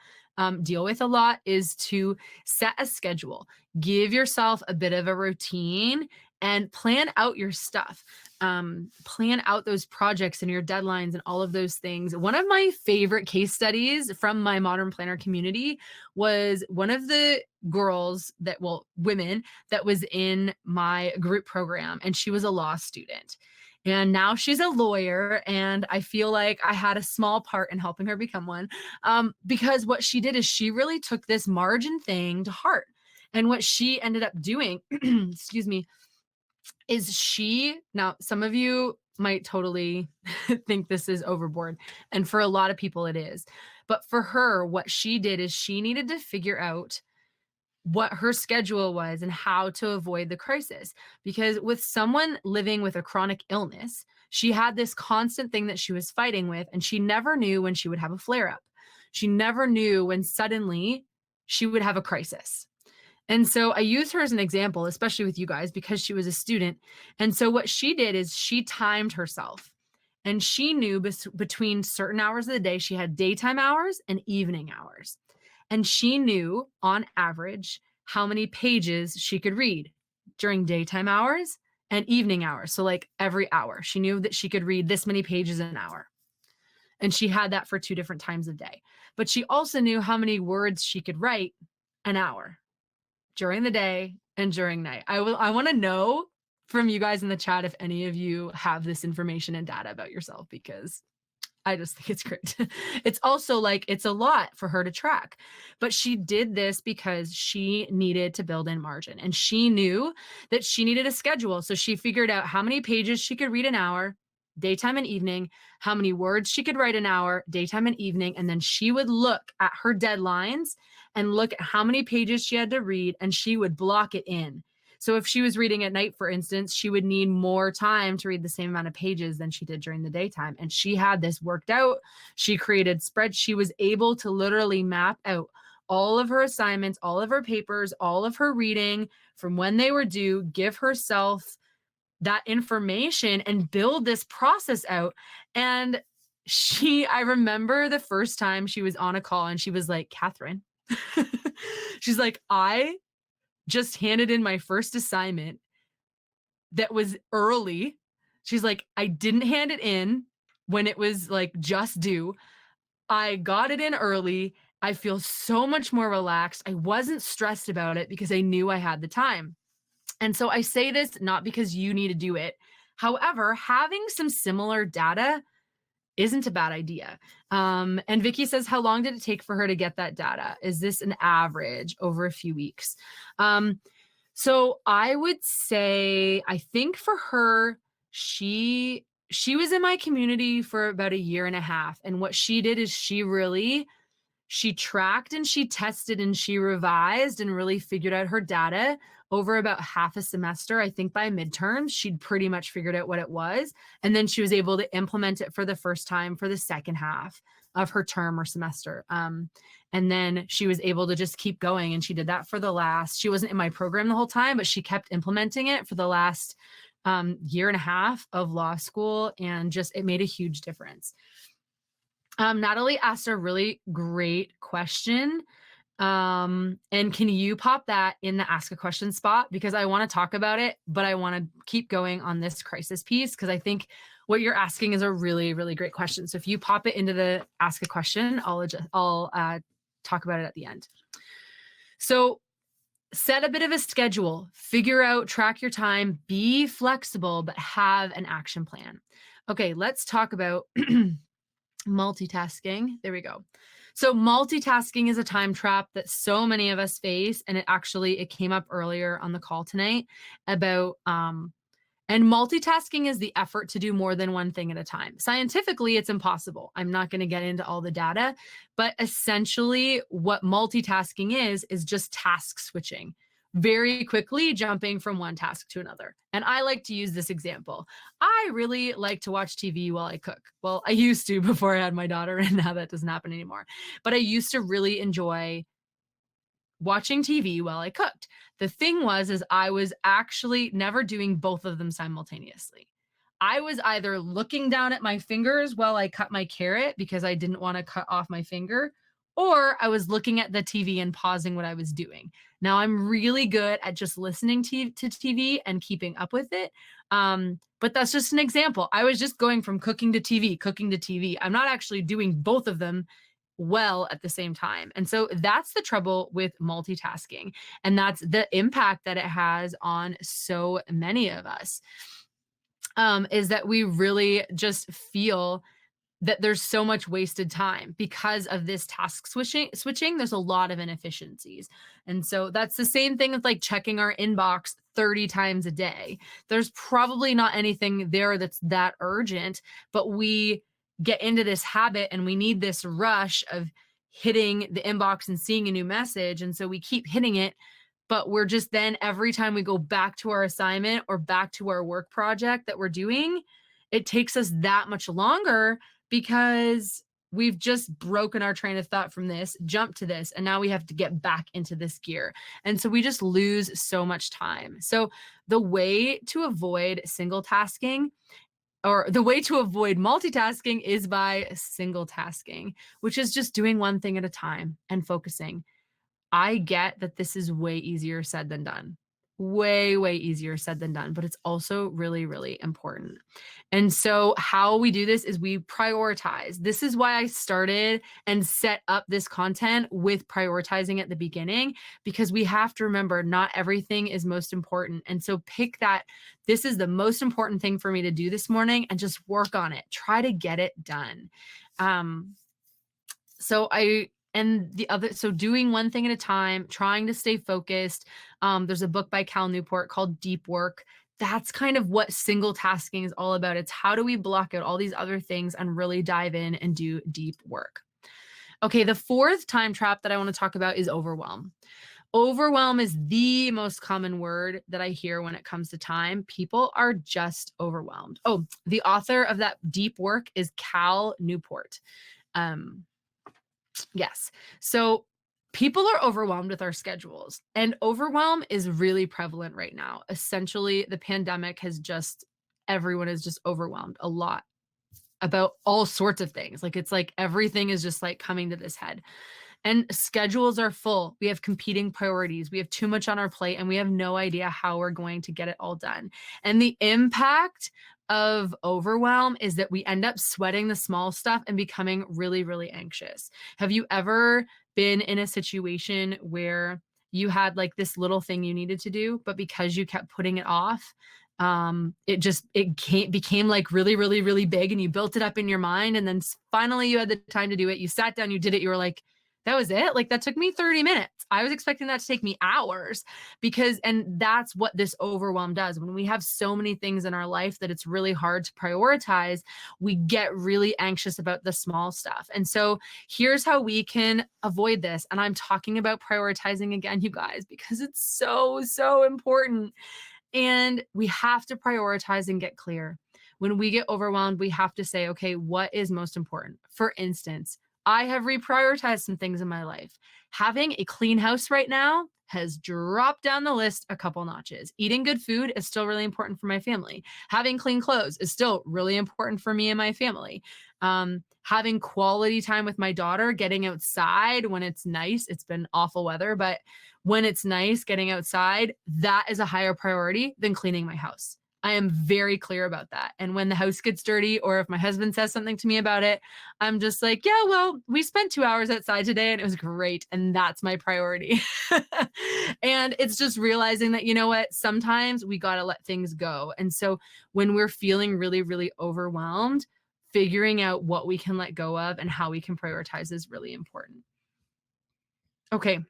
deal with a lot is to set a schedule. Give yourself a bit of a routine and plan out your stuff. Plan out those projects and your deadlines and all of those things. One of my favorite case studies from my modern planner community was one of the girls that, well, women that was in my group program, and she was a law student. And now she's a lawyer, and I feel like I had a small part in helping her become one. Because what she did is she really took this margin thing to heart. And what she ended up doing, excuse me, is now some of you might totally think this is overboard. And for a lot of people, it is. But for her, what she did is she needed to figure out what her schedule was and how to avoid the crisis. Because with someone living with a chronic illness, she had this constant thing that she was fighting with, and she never knew when she would have a flare up. She never knew when suddenly she would have a crisis. And so I use her as an example, especially with you guys, because she was a student. And so what she did is she timed herself, and she knew between certain hours of the day, she had daytime hours and evening hours. And she knew on average how many pages she could read during daytime hours and evening hours. So like every hour, she knew that she could read this many pages an hour. And she had that for 2 different times a day. But she also knew how many words she could write an hour during the day and during night. I want to know from you guys in the chat if any of you have this information and data about yourself, because I just think it's great. It's also like, it's a lot for her to track, but she did this because she needed to build in margin, and she knew that she needed a schedule. So she figured out how many pages she could read an hour, daytime and evening, how many words she could write an hour, daytime and evening. And then she would look at her deadlines and look at how many pages she had to read, and she would block it in. So if she was reading at night, for instance, she would need more time to read the same amount of pages than she did during the daytime. And she had this worked out. She created spreads. She was able to literally map out all of her assignments, all of her papers, all of her reading from when they were due, give herself that information and build this process out. And I remember the first time she was on a call and she was like, Kathryn, she's like, I just handed in my first assignment that was early. She's like, I didn't hand it in when it was like just due. I got it in early. I feel so much more relaxed. I wasn't stressed about it because I knew I had the time. And so I say this not because you need to do it. However, having some similar data isn't a bad idea. And Vicky says, how long did it take for her to get that data? Is this an average over a few weeks? So I would say, I think for her, she was in my community for about a year and a half. And what she did is she tracked and she tested and she revised and really figured out her data over about half a semester. I think by midterms, she'd pretty much figured out what it was. And then she was able to implement it for the first time for the second half of her term or semester. And then she was able to just keep going. And she did that for she wasn't in my program the whole time, but she kept implementing it for the last year and a half of law school. And just, it made a huge difference. Natalie asked a really great question. And can you pop that in the ask a question spot? Because I want to talk about it, but I want to keep going on this crisis piece because I think what you're asking is a really, really great question. So if you pop it into the ask a question, I'll talk about it at the end. So set a bit of a schedule, figure out, track your time, be flexible, but have an action plan. Okay, let's talk about multitasking. There we go. So multitasking is a time trap that so many of us face. And it came up earlier on the call tonight about, and multitasking is the effort to do more than one thing at a time. Scientifically, it's impossible. I'm not going to get into all the data, but essentially what multitasking is just task switching, very quickly jumping from one task to another. And I like to use this example. I really like to watch TV while I cook. Well, I used to before I had my daughter, and now that doesn't happen anymore. But I used to really enjoy watching TV while I cooked. The thing is I was actually never doing both of them simultaneously. I was either looking down at my fingers while I cut my carrot because I didn't want to cut off my finger, or I was looking at the TV and pausing what I was doing. Now I'm really good at just listening to TV and keeping up with it. But that's just an example. I was just going from cooking to TV. I'm not actually doing both of them well at the same time. And so that's the trouble with multitasking. And that's the impact that it has on so many of us, is that we really just feel that there's so much wasted time because of this task switching. There's a lot of inefficiencies. And so that's the same thing with like checking our inbox 30 times a day. There's probably not anything there that's that urgent, but we get into this habit and we need this rush of hitting the inbox and seeing a new message. And so we keep hitting it, but we're just then every time we go back to our assignment or back to our work project that we're doing, it takes us that much longer because we've just broken our train of thought from this, jumped to this, and now we have to get back into this gear. And so we just lose so much time. So the way to avoid single tasking, or the way to avoid multitasking, is by single tasking, which is just doing one thing at a time and focusing. I get that this is way easier said than done. Way, way easier said than done, but it's also really, really important. And so how we do this is we prioritize. This is why I started and set up this content with prioritizing at the beginning, because we have to remember not everything is most important. And so pick that. This is the most important thing for me to do this morning and just work on it. Try to get it done. So doing one thing at a time, trying to stay focused. There's a book by Cal Newport called Deep Work. That's kind of what single tasking is all about. It's how do we block out all these other things and really dive in and do deep work. Okay, the fourth time trap that I want to talk about is overwhelm. Overwhelm is the most common word that I hear when it comes to time. People are just overwhelmed. Oh, the author of that Deep Work is Cal Newport. Yes. So people are overwhelmed with our schedules, and overwhelm is really prevalent right now. Essentially, the pandemic everyone is just overwhelmed a lot about all sorts of things. Like, it's like everything is just like coming to this head. and schedules are full. We have competing priorities. We have too much on our plate and we have no idea how we're going to get it all done. And the impact of overwhelm is that we end up sweating the small stuff and becoming really, really anxious. Have you ever been in a situation where you had like this little thing you needed to do, but because you kept putting it off, became like really, really, really big, and you built it up in your mind, and then finally you had the time to do it. You sat down, you did it. You were like, that was it. Like that took me 30 minutes. I was expecting that to take me hours and that's what this overwhelm does. When we have so many things in our life that it's really hard to prioritize, we get really anxious about the small stuff. And so here's how we can avoid this. And I'm talking about prioritizing again, you guys, because it's so, so important. And we have to prioritize and get clear. When we get overwhelmed, we have to say, okay, what is most important? For instance, I have reprioritized some things in my life. Having a clean house right now has dropped down the list a couple notches. Eating good food is still really important for my family. Having clean clothes is still really important for me and my family. Having quality time with my daughter, getting outside when it's nice. It's been awful weather, but when it's nice, getting outside, that is a higher priority than cleaning my house. I am very clear about that. And when the house gets dirty, or if my husband says something to me about it, I'm just like, yeah, well, we spent 2 hours outside today and it was great. And that's my priority. And it's just realizing that, you know what, sometimes we got to let things go. And so when we're feeling really, really overwhelmed, figuring out what we can let go of and how we can prioritize is really important. Okay,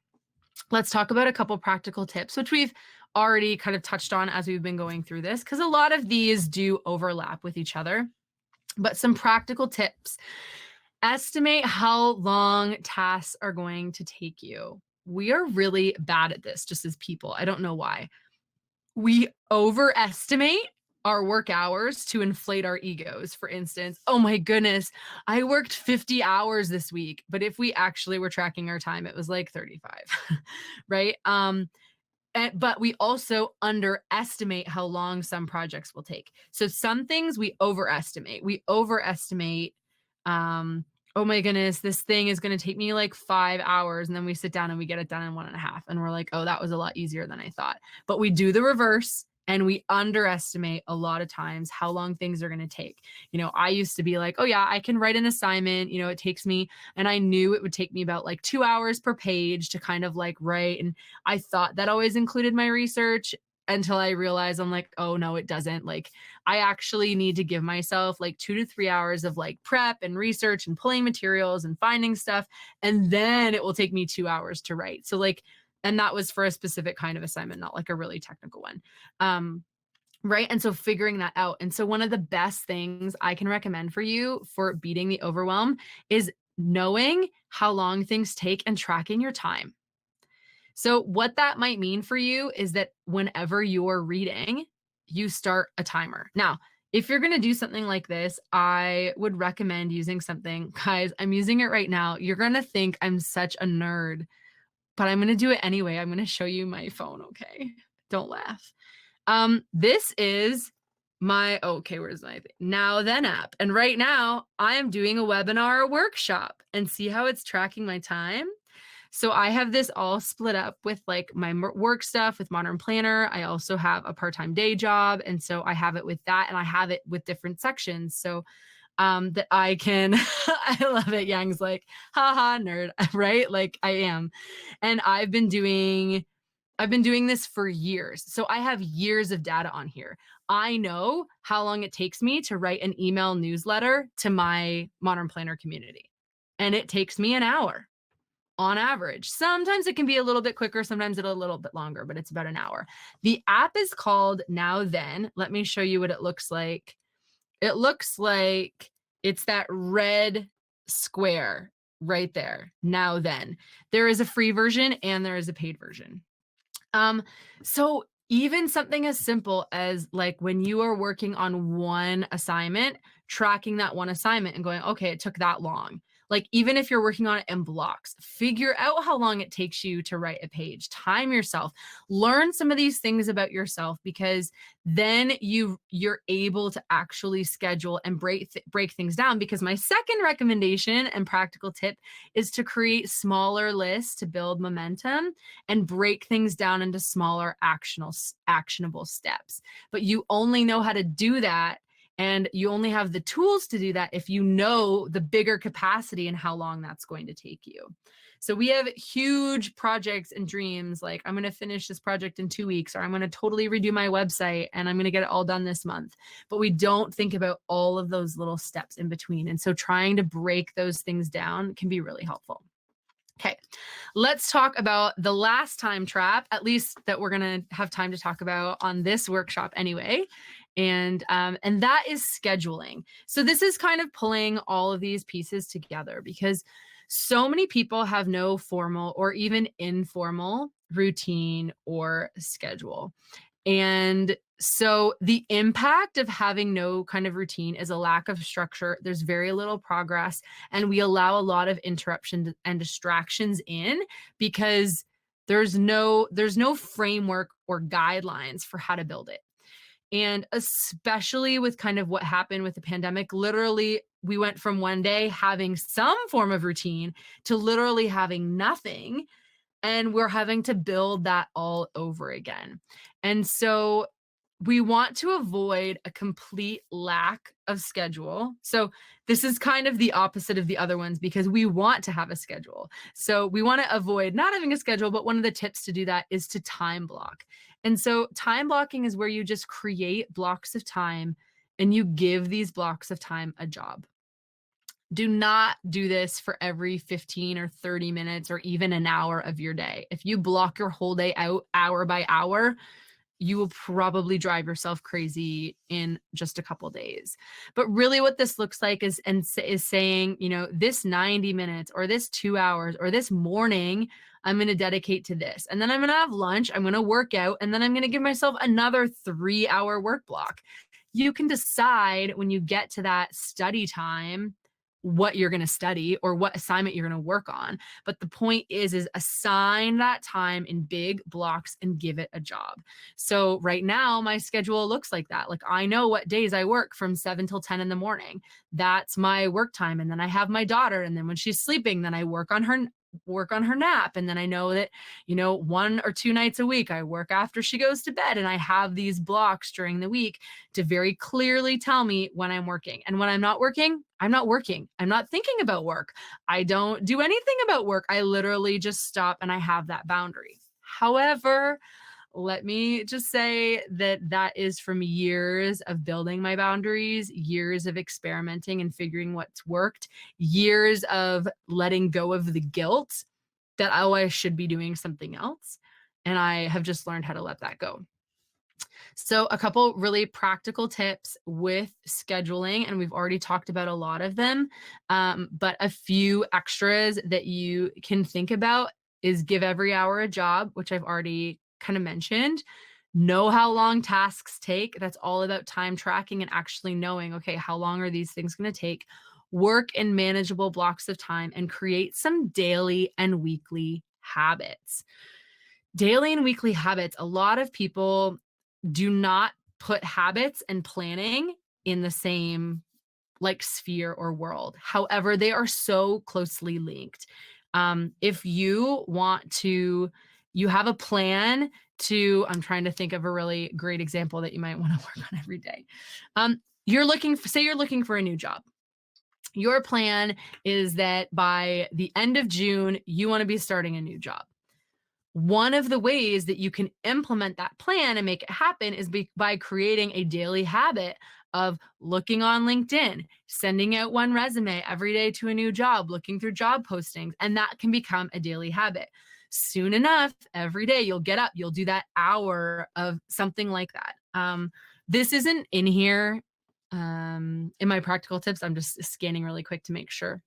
let's talk about a couple practical tips, which we've already kind of touched on as we've been going through this, because a lot of these do overlap with each other. But some practical tips. Estimate how long tasks are going to take you. We are really bad at this just as people. I don't know why. We overestimate our work hours to inflate our egos. For instance, oh my goodness, I worked 50 hours this week, but if we actually were tracking our time, it was like 35, right? But we also underestimate how long some projects will take. So some things we overestimate. We overestimate, oh my goodness, this thing is going to take me like 5 hours. And then we sit down and we get it done in 1.5. And we're like, oh, that was a lot easier than I thought. But we do the reverse. And we underestimate a lot of times how long things are going to take. You know, I used to be like, oh yeah, I can write an assignment. You know, it takes me, and I knew it would take me about like 2 hours per page to kind of like write. And I thought that always included my research until I realized I'm like, oh no, it doesn't. Like I actually need to give myself like 2 to 3 hours of like prep and research and pulling materials and finding stuff. And then it will take me 2 hours to write. So like, and that was for a specific kind of assignment, not like a really technical one. Right. And so figuring that out. And so one of the best things I can recommend for you for beating the overwhelm is knowing how long things take and tracking your time. So what that might mean for you is that whenever you're reading, you start a timer. Now, if you're going to do something like this, I would recommend using something. Guys, I'm using it right now. You're going to think I'm such a nerd, but I'm going to do it anyway. I'm going to show you my phone. Okay. Don't laugh. This is my, okay, where's my Now Then app. And right now I am doing a webinar workshop, and see how it's tracking my time. So I have this all split up with like my work stuff with Modern Planner. I also have a part-time day job. And so I have it with that, and I have it with different sections. So that I can, I love it. Yang's like, haha, nerd, right? Like I am. And I've been doing this for years. So I have years of data on here. I know how long it takes me to write an email newsletter to my Modern Planner community. And it takes me an hour on average. Sometimes it can be a little bit quicker, sometimes it'll a little bit longer, but it's about an hour. The app is called Now Then. Let me show you what it looks like. It looks like it's that red square right there. Now Then. There is a free version and there is a paid version. So even something as simple as like when you are working on one assignment, tracking that one assignment and going, okay, it took that long. Like, even if you're working on it in blocks, figure out how long it takes you to write a page, time yourself, learn some of these things about yourself, because then you're able to actually schedule and break things down. Because my second recommendation and practical tip is to create smaller lists to build momentum and break things down into smaller actionable steps. But you only know how to do that, and you only have the tools to do that if you know the bigger capacity and how long that's going to take you. So we have huge projects and dreams, like I'm going to finish this project in 2 weeks, or I'm going to totally redo my website and I'm going to get it all done this month. But we don't think about all of those little steps in between. And so trying to break those things down can be really helpful. Okay, let's talk about the last time trap, at least that we're going to have time to talk about on this workshop anyway. And that is scheduling. So this is kind of pulling all of these pieces together, because so many people have no formal or even informal routine or schedule. And so the impact of having no kind of routine is a lack of structure. There's very little progress, and we allow a lot of interruptions and distractions in, because there's no framework or guidelines for how to build it. And especially with kind of what happened with the pandemic, literally we went from one day having some form of routine to literally having nothing. And we're having to build that all over again. And so we want to avoid a complete lack of schedule. So this is kind of the opposite of the other ones, because we want to have a schedule. So we want to avoid not having a schedule, but one of the tips to do that is to time block. And so time blocking is where you just create blocks of time and you give these blocks of time a job. Do not do this for every 15 or 30 minutes or even an hour of your day. If you block your whole day out hour by hour, you will probably drive yourself crazy in just a couple days. But really what this looks like is saying, this 90 minutes or this 2 hours or this morning, I'm going to dedicate to this. And then I'm going to have lunch, I'm going to work out, and then I'm going to give myself another 3-hour work block. You can decide when you get to that study time what you're going to study or what assignment you're going to work on. But the point is assign that time in big blocks and give it a job. So right now my schedule looks like that. Like I know what days I work from 7 till 10 in the morning. That's my work time. And then I have my daughter. And then when she's sleeping, then I work on her nap. And then I know that, 1 or 2 nights a week, I work after she goes to bed, and I have these blocks during the week to very clearly tell me when I'm working. And when I'm not working, I'm not working. I'm not thinking about work. I don't do anything about work. I literally just stop and I have that boundary. However, let me just say that is from years of building my boundaries, years of experimenting and figuring what's worked, years of letting go of the guilt that, oh, I should be doing something else. And I have just learned how to let that go. So a couple really practical tips with scheduling, and we've already talked about a lot of them, but a few extras that you can think about is give every hour a job, which I've already kind of mentioned. Know how long tasks take. That's all about time tracking and actually knowing, okay, how long are these things going to take? Work in manageable blocks of time and create some daily and weekly habits. Daily and weekly habits. A lot of people do not put habits and planning in the same sphere or world. However, they are so closely linked. If you want to, you have a plan to, I'm trying to think of a really great example that you might want to work on every day. You're looking for a new job. Your plan is that by the end of June, you want to be starting a new job. One of the ways that you can implement that plan and make it happen is by creating a daily habit of looking on LinkedIn, sending out one resume every day to a new job, looking through job postings, and that can become a daily habit. Soon enough, every day you'll get up, you'll do that hour of something like that. This isn't in here in my practical tips. I'm just scanning really quick to make sure.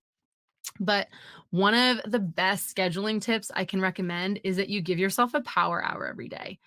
But one of the best scheduling tips I can recommend is that you give yourself a power hour every day.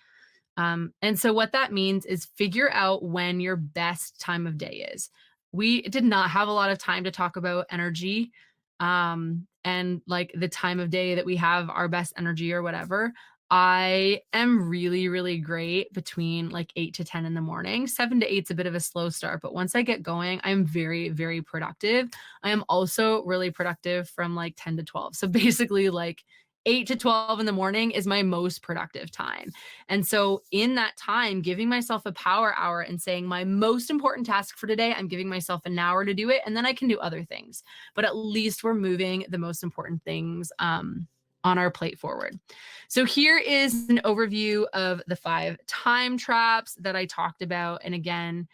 And so what that means is figure out when your best time of day is. We did not have a lot of time to talk about energy and like the time of day that we have our best energy or whatever, I am really, really great between like 8 to 10 in the morning. 7 to 8 is a bit of a slow start, but once I get going, I'm very, very productive. I am also really productive from like 10 to 12. So basically, like 8 to 12 in the morning is my most productive time. And so, in that time, giving myself a power hour and saying, my most important task for today, I'm giving myself an hour to do it, and then I can do other things. But at least we're moving the most important things on our plate forward. So here is an overview of the 5 time traps that I talked about. And again,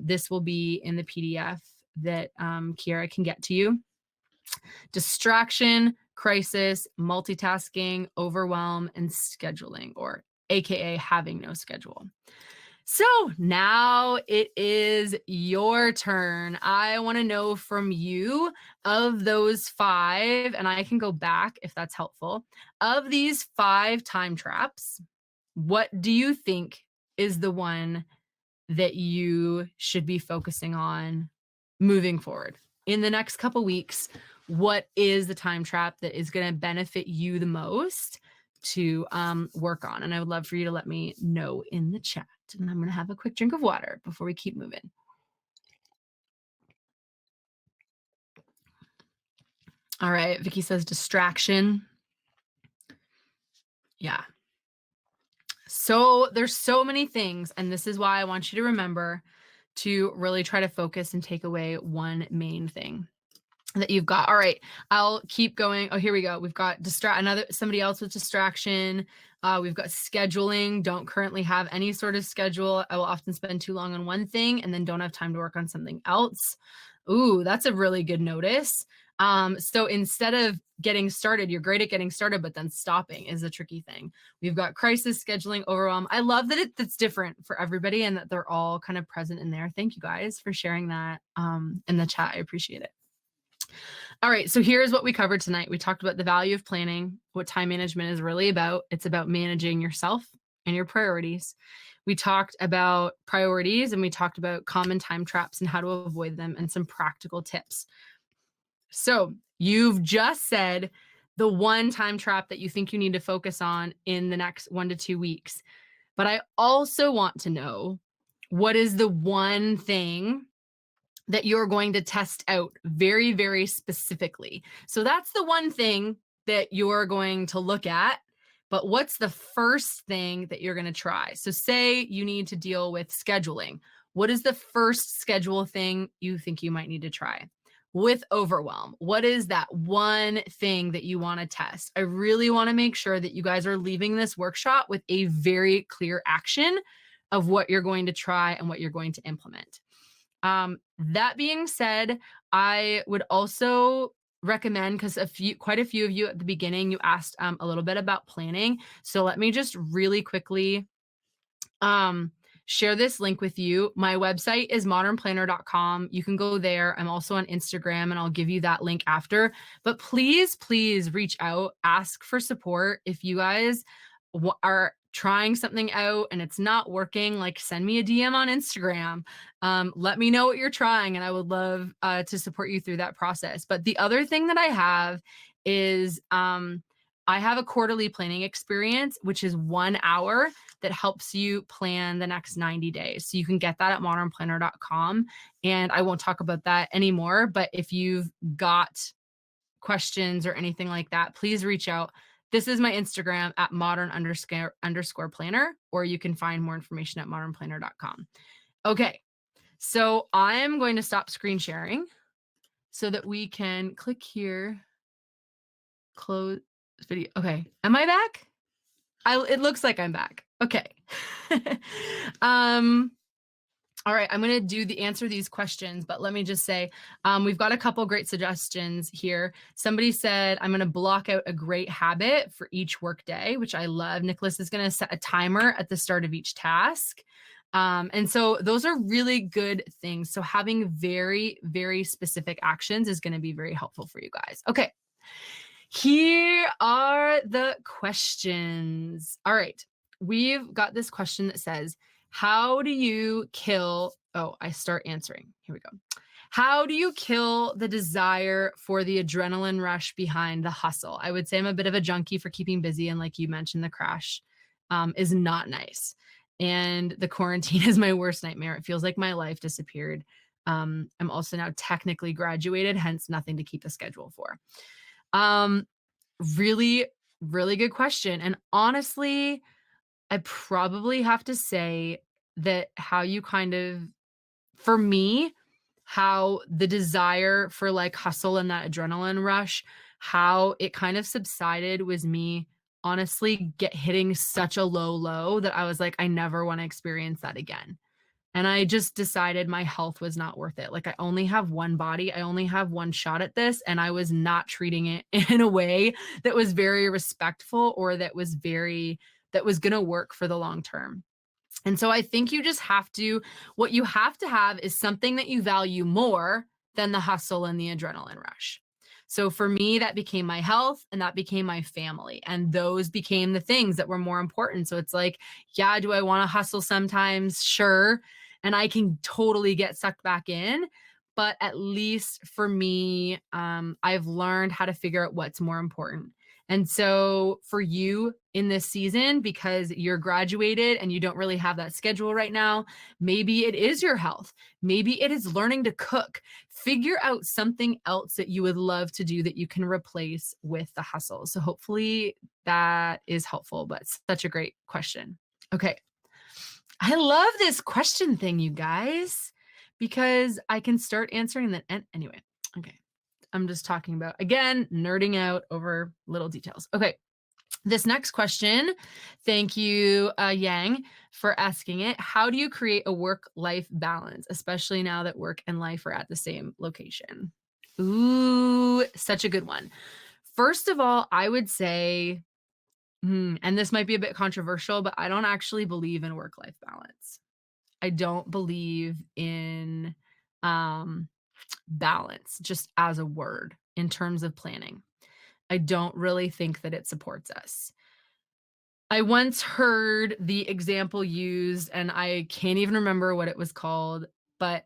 this will be in the PDF that Kiara can get to you. Distraction, crisis, multitasking, overwhelm, and scheduling, or AKA having no schedule. So now it is your turn. I want to know from you, of those 5, and I can go back if that's helpful. Of these 5 time traps, what do you think is the one that you should be focusing on moving forward in the next couple weeks? What is the time trap that is going to benefit you the most to work on? And I would love for you to let me know in the chat. And I'm going to have a quick drink of water before we keep moving. All right. Vicky says distraction. Yeah. So there's so many things. And this is why I want you to remember to really try to focus and take away one main thing that you've got. All right, I'll keep going. Oh, here we go. We've got somebody else with distraction. We've got scheduling. Don't currently have any sort of schedule. I will often spend too long on one thing and then don't have time to work on something else. Ooh, that's a really good notice. So instead of getting started, you're great at getting started, but then stopping is a tricky thing. We've got crisis, scheduling, overwhelm. I love that it's different for everybody and that they're all kind of present in there. Thank you guys for sharing that in the chat. I appreciate it. All right, so here's what we covered tonight. We talked about the value of planning, what time management is really about. It's about managing yourself and your priorities. We talked about priorities and we talked about common time traps and how to avoid them and some practical tips. So you've just said the one time trap that you think you need to focus on in the next 1 to 2 weeks. But I also want to know, what is the one thing that you're going to test out very, very specifically? So that's the one thing that you're going to look at. But what's the first thing that you're going to try? So say you need to deal with scheduling. What is the first schedule thing you think you might need to try? With overwhelm, what is that one thing that you want to test? I really want to make sure that you guys are leaving this workshop with a very clear action of what you're going to try and what you're going to implement. That being said, I would also recommend, because quite a few of you at the beginning, you asked a little bit about planning. So let me just really quickly share this link with you. My website is modernplanner.com. You can go there. I'm also on Instagram and I'll give you that link after. But please, please reach out, ask for support. If you guys are trying something out and it's not working, like send me a DM on Instagram. Let me know what you're trying and I would love to support you through that process. But the other thing that I have is I have a quarterly planning experience, which is 1 hour that helps you plan the next 90 days. So you can get that at modernplanner.com. And I won't talk about that anymore. But if you've got questions or anything like that, please reach out. This is my Instagram at modern_planner, or you can find more information at modernplanner.com. Okay, so I'm going to stop screen sharing so that we can click here, close video. Okay, am I back? It looks like I'm back. Okay. All right, I'm going to answer these questions, but let me just say, we've got a couple great suggestions here. Somebody said, I'm going to block out a great habit for each work day, which I love. Nicholas is going to set a timer at the start of each task. And so those are really good things. So having very, very specific actions is going to be very helpful for you guys. Okay, here are the questions. All right, we've got this question that says, how do you kill? Oh, I start answering. Here we go. How do you kill the desire for the adrenaline rush behind the hustle? I would say I'm a bit of a junkie for keeping busy. And like you mentioned, the crash is not nice. And the quarantine is my worst nightmare. It feels like my life disappeared. I'm also now technically graduated, hence nothing to keep the schedule for. Um, really, really good question. And honestly, I probably have to say that how you kind of, for me, how the desire for like hustle and that adrenaline rush, how it kind of subsided was me honestly hitting such a low that I was like, I never want to experience that again. And I just decided my health was not worth it. Like, I only have one body, I only have one shot at this, and I was not treating it in a way that was very respectful or that was going to work for the long term. And so I think you just have to, what you have to have is something that you value more than the hustle and the adrenaline rush. So for me, that became my health and that became my family. And those became the things that were more important. So it's like, yeah, do I want to hustle sometimes? Sure. And I can totally get sucked back in. But at least for me, I've learned how to figure out what's more important. And so for you in this season, because you're graduated and you don't really have that schedule right now, maybe it is your health. Maybe it is learning to cook. Figure out something else that you would love to do that you can replace with the hustle. So hopefully that is helpful, but such a great question. Okay. I love this question thing, you guys, because I can start answering that. And anyway, okay. I'm just talking about, again, nerding out over little details. Okay. This next question, thank you, Yang, for asking it. How do you create a work-life balance, especially now that work and life are at the same location? Ooh, such a good one. First of all, I would say, and this might be a bit controversial, but I don't actually believe in work-life balance. I don't believe in balance just as a word in terms of planning. I don't really think that it supports us. I once heard the example used, and I can't even remember what it was called, but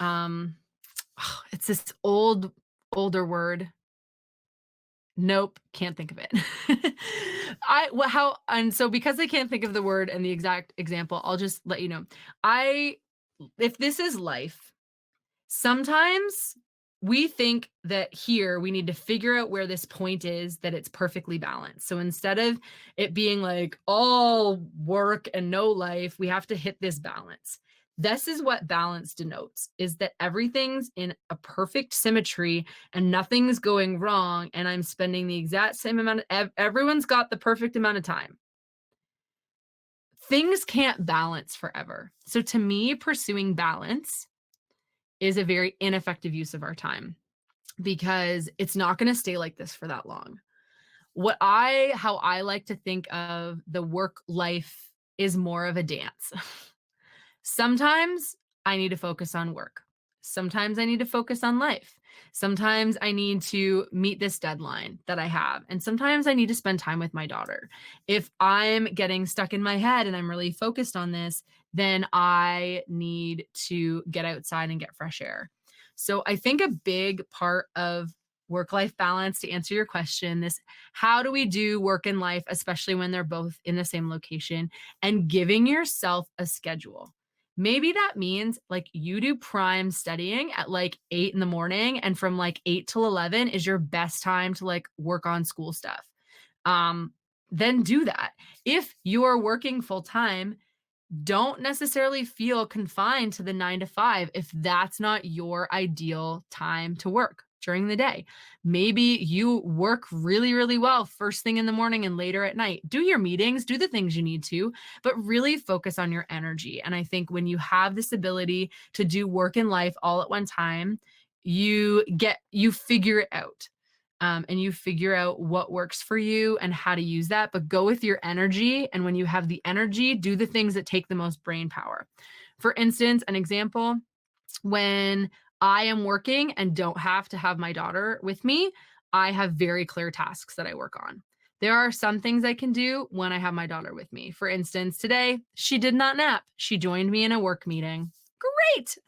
um, it's this older word. Nope, can't think of it. And so because I can't think of the word and the exact example, I'll just let you know. If this is life, sometimes we think that here we need to figure out where this point is that it's perfectly balanced. So instead of it being like all work and no life, we have to hit this balance. This is what balance denotes, is that everything's in a perfect symmetry and nothing's going wrong. And I'm spending the exact same amount everyone's got the perfect amount of time. Things can't balance forever. So to me, pursuing balance is a very ineffective use of our time because it's not going to stay like this for that long. How I like to think of the work life is more of a dance. Sometimes I need to focus on work. Sometimes I need to focus on life. Sometimes I need to meet this deadline that I have. And sometimes I need to spend time with my daughter. If I'm getting stuck in my head and I'm really focused on this, then I need to get outside and get fresh air. So I think a big part of work-life balance, to answer your question, this, how do we do work and life, especially when they're both in the same location, and giving yourself a schedule. Maybe that means like you do prime studying at like 8 in the morning, and from like 8 till 11 is your best time to like work on school stuff. Then do that. If you are working full time, don't necessarily feel confined to the 9 to 5 if that's not your ideal time to work during the day. Maybe you work really, really well first thing in the morning and later at night. Do your meetings, do the things you need to, but really focus on your energy. And I think when you have this ability to do work and life all at one time, you figure it out. And you figure out what works for you and how to use that, but go with your energy. And when you have the energy, do the things that take the most brain power. For instance, an example, when I am working and don't have to have my daughter with me, I have very clear tasks that I work on. There are some things I can do when I have my daughter with me. For instance, today, she did not nap. She joined me in a work meeting. Great.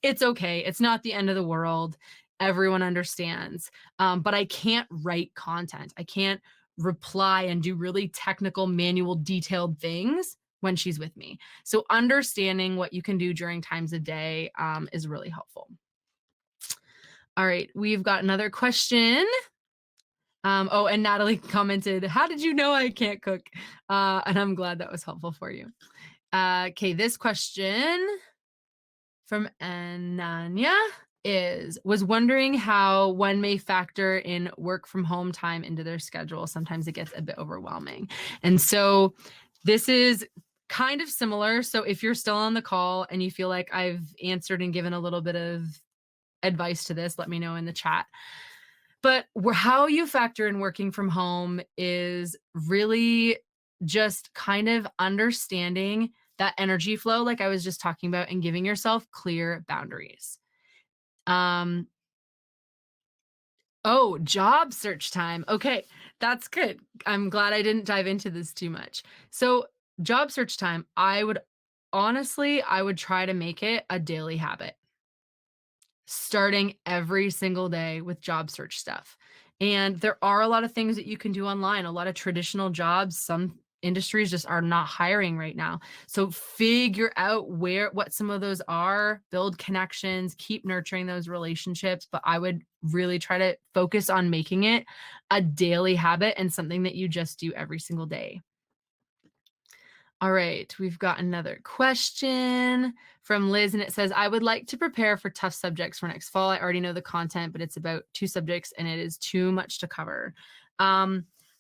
It's okay. It's not the end of the world. Everyone understands. But I can't write content. I can't reply and do really technical, manual, detailed things when she's with me. So understanding what you can do during times of day is really helpful. All right, we've got another question. Oh, and Natalie commented, "How did you know I can't cook?" And I'm glad that was helpful for you. Okay, this question from Ananya was wondering how one may factor in work from home time into their schedule. Sometimes it gets a bit overwhelming. And so this is kind of similar. So if you're still on the call and you feel like I've answered and given a little bit of advice to this, let me know in the chat. But how you factor in working from home is really just kind of understanding that energy flow, like I was just talking about, and giving yourself clear boundaries. Oh, job search time. Okay, that's good. I'm glad I didn't dive into this too much. So, job search time, I would try to make it a daily habit, starting every single day with job search stuff. And there are a lot of things that you can do online, a lot of traditional jobs. Some industries just are not hiring right now. So figure out what some of those are, build connections, keep nurturing those relationships. But I would really try to focus on making it a daily habit and something that you just do every single day. All right, we've got another question from Liz, and it says, "I would like to prepare for tough subjects for next fall. I already know the content, but it's about 2 subjects and it is too much to cover."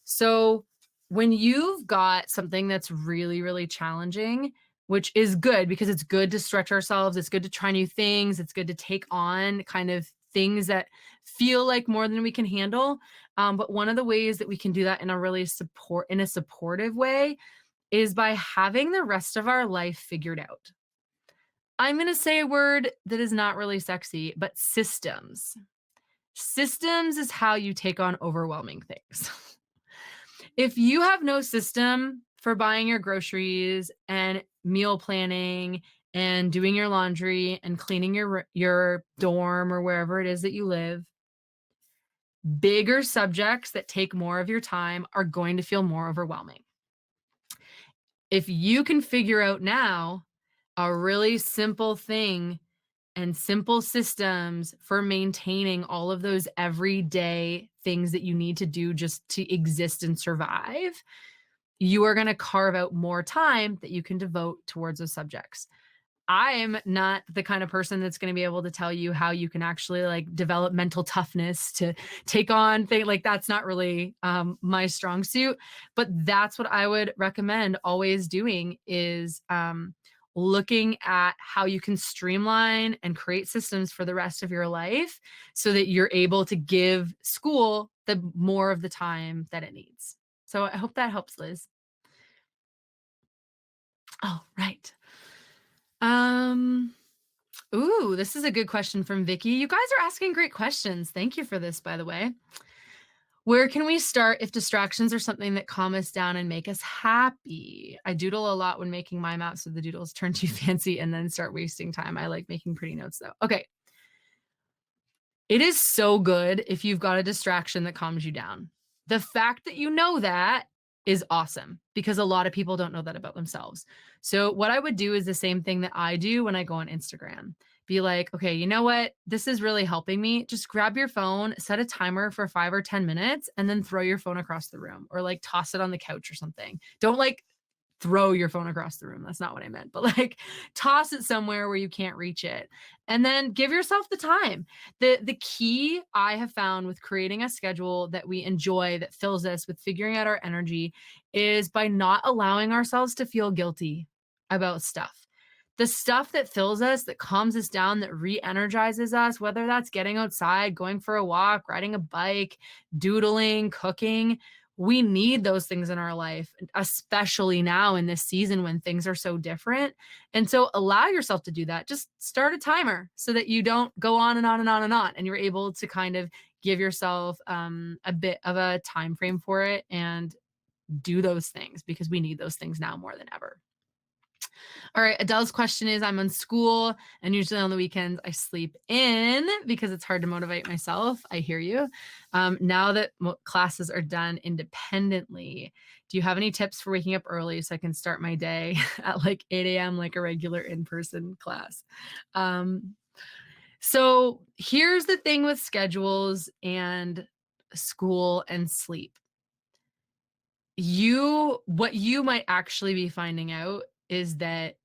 So when you've got something that's really, really challenging, which is good because it's good to stretch ourselves, it's good to try new things, it's good to take on kind of things that feel like more than we can handle. But one of the ways that we can do that in a supportive way is by having the rest of our life figured out. I'm going to say a word that is not really sexy, but systems. Systems is how you take on overwhelming things. If you have no system for buying your groceries and meal planning and doing your laundry and cleaning your dorm or wherever it is that you live, bigger subjects that take more of your time are going to feel more overwhelming. If you can figure out now a really simple thing and simple systems for maintaining all of those everyday things that you need to do just to exist and survive, you are going to carve out more time that you can devote towards those subjects. I'm not the kind of person that's going to be able to tell you how you can actually like develop mental toughness to take on things like that's not really my strong suit. But that's what I would recommend always doing is looking at how you can streamline and create systems for the rest of your life so that you're able to give school the more of the time that it needs. So I hope that helps, Liz. Oh, right. Ooh, this is a good question from Vicky. You guys are asking great questions. Thank you for this, by the way. Where can we start if distractions are something that calm us down and make us happy? I doodle a lot when making my map, so the doodles turn too fancy and then start wasting time. I like making pretty notes though. Okay. It is so good if you've got a distraction that calms you down. The fact that you know that is awesome because a lot of people don't know that about themselves. So what I would do is the same thing that I do when I go on Instagram. Be like, okay, you know what? This is really helping me. Just grab your phone, set a timer for 5 or 10 minutes, and then throw your phone across the room or like toss it on the couch or something. Don't like throw your phone across the room. That's not what I meant, but like toss it somewhere where you can't reach it. And then give yourself the time. The key I have found with creating a schedule that we enjoy, that fills us with figuring out our energy, is by not allowing ourselves to feel guilty about stuff. The stuff that fills us, that calms us down, that re-energizes us, whether that's getting outside, going for a walk, riding a bike, doodling, cooking, we need those things in our life, especially now in this season when things are so different. And so allow yourself to do that. Just start a timer so that you don't go on and on and on and on, and you're able to kind of give yourself a bit of a time frame for it and do those things because we need those things now more than ever. All right, Adele's question is, I'm in school and usually on the weekends I sleep in because it's hard to motivate myself. I hear you. Now that classes are done independently, do you have any tips for waking up early so I can start my day at like 8 a.m. like a regular in-person class? Um, so here's the thing with schedules and school and sleep. What you might actually be finding out is that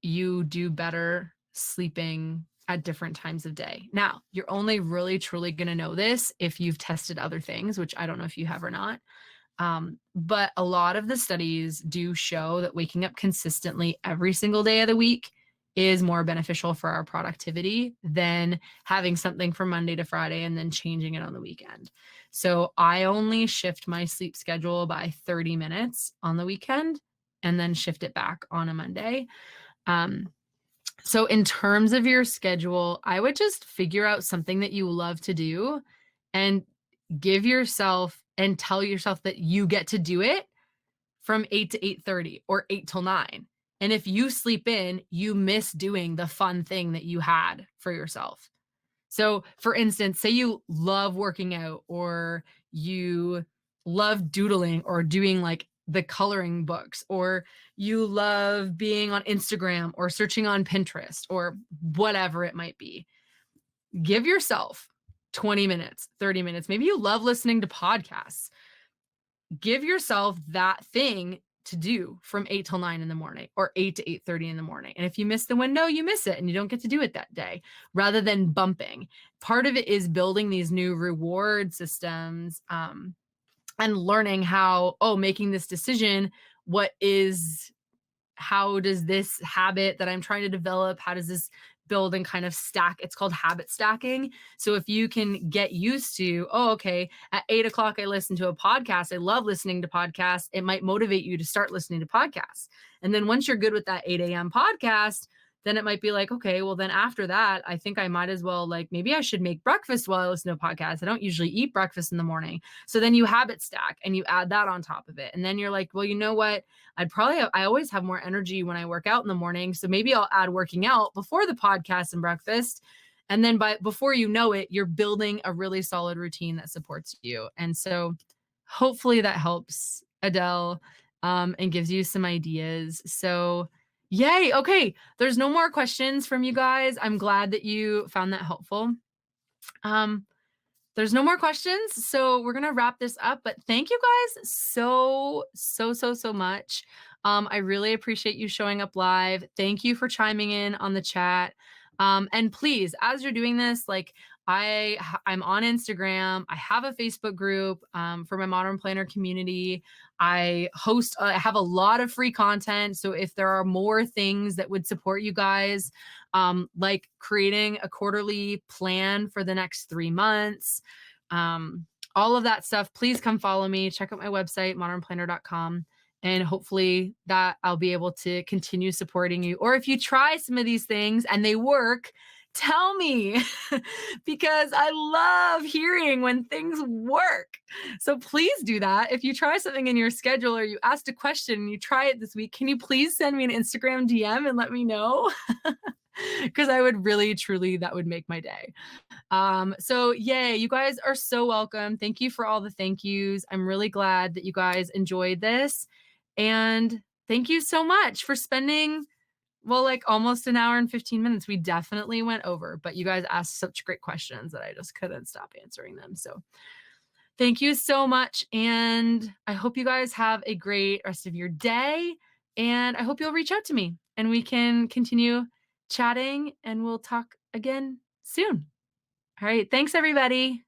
you do better sleeping at different times of day. Now, you're only really truly going to know this if you've tested other things, which I don't know if you have or not. But a lot of the studies do show that waking up consistently every single day of the week is more beneficial for our productivity than having something from Monday to Friday and then changing it on the weekend. So I only shift my sleep schedule by 30 minutes on the weekend and then shift it back on a Monday. Um, so in terms of your schedule, I would just figure out something that you love to do and give yourself and tell yourself that you get to do it from 8 to 8:30 or 8 till 9. And if you sleep in, you miss doing the fun thing that you had for yourself. So, for instance, say you love working out or you love doodling or doing like the coloring books, or you love being on Instagram or searching on Pinterest or whatever it might be. Give yourself 20 minutes, 30 minutes. Maybe you love listening to podcasts. Give yourself that thing to do from 8 till 9 in the morning or 8 to 8:30 in the morning. And if you miss the window, you miss it and you don't get to do it that day rather than bumping. Part of it is building these new reward systems, and learning how, making this decision, how does this habit that I'm trying to develop, how does this build and kind of stack? It's called habit stacking. So if you can get used to, okay, at 8 o'clock, I listen to a podcast. I love listening to podcasts. It might motivate you to start listening to podcasts. And then once you're good with that 8 a.m. podcast, then it might be like, okay, well, then after that, I think I might as well, like, maybe I should make breakfast while I listen to a podcast. I don't usually eat breakfast in the morning. So then you habit stack and you add that on top of it. And then you're like, well, you know what? I always have more energy when I work out in the morning. So maybe I'll add working out before the podcast and breakfast. And then before you know it, you're building a really solid routine that supports you. And so hopefully that helps, Adele, and gives you some ideas. So yay. Okay. There's no more questions from you guys. I'm glad that you found that helpful. There's no more questions. So we're going to wrap this up, but thank you guys so much. I really appreciate you showing up live. Thank you for chiming in on the chat. And please, as you're doing this, like I'm on Instagram. I have a Facebook group for my Modern Planner community. I have a lot of free content. So if there are more things that would support you guys, like creating a quarterly plan for the next 3 months, all of that stuff, please come follow me. Check out my website, modernplanner.com. And hopefully that I'll be able to continue supporting you. Or if you try some of these things and they work, tell me because I love hearing when things work. So please do that. If you try something in your schedule or you asked a question and you try it this week, can you please send me an Instagram DM and let me know? Because I would really, truly, that would make my day. So yay, you guys are so welcome. Thank you for all the thank yous. I'm really glad that you guys enjoyed this. And thank you so much for spending, like almost an hour and 15 minutes. We definitely went over, but you guys asked such great questions that I just couldn't stop answering them. So thank you so much. And I hope you guys have a great rest of your day. And I hope you'll reach out to me and we can continue chatting and we'll talk again soon. All right. Thanks, everybody.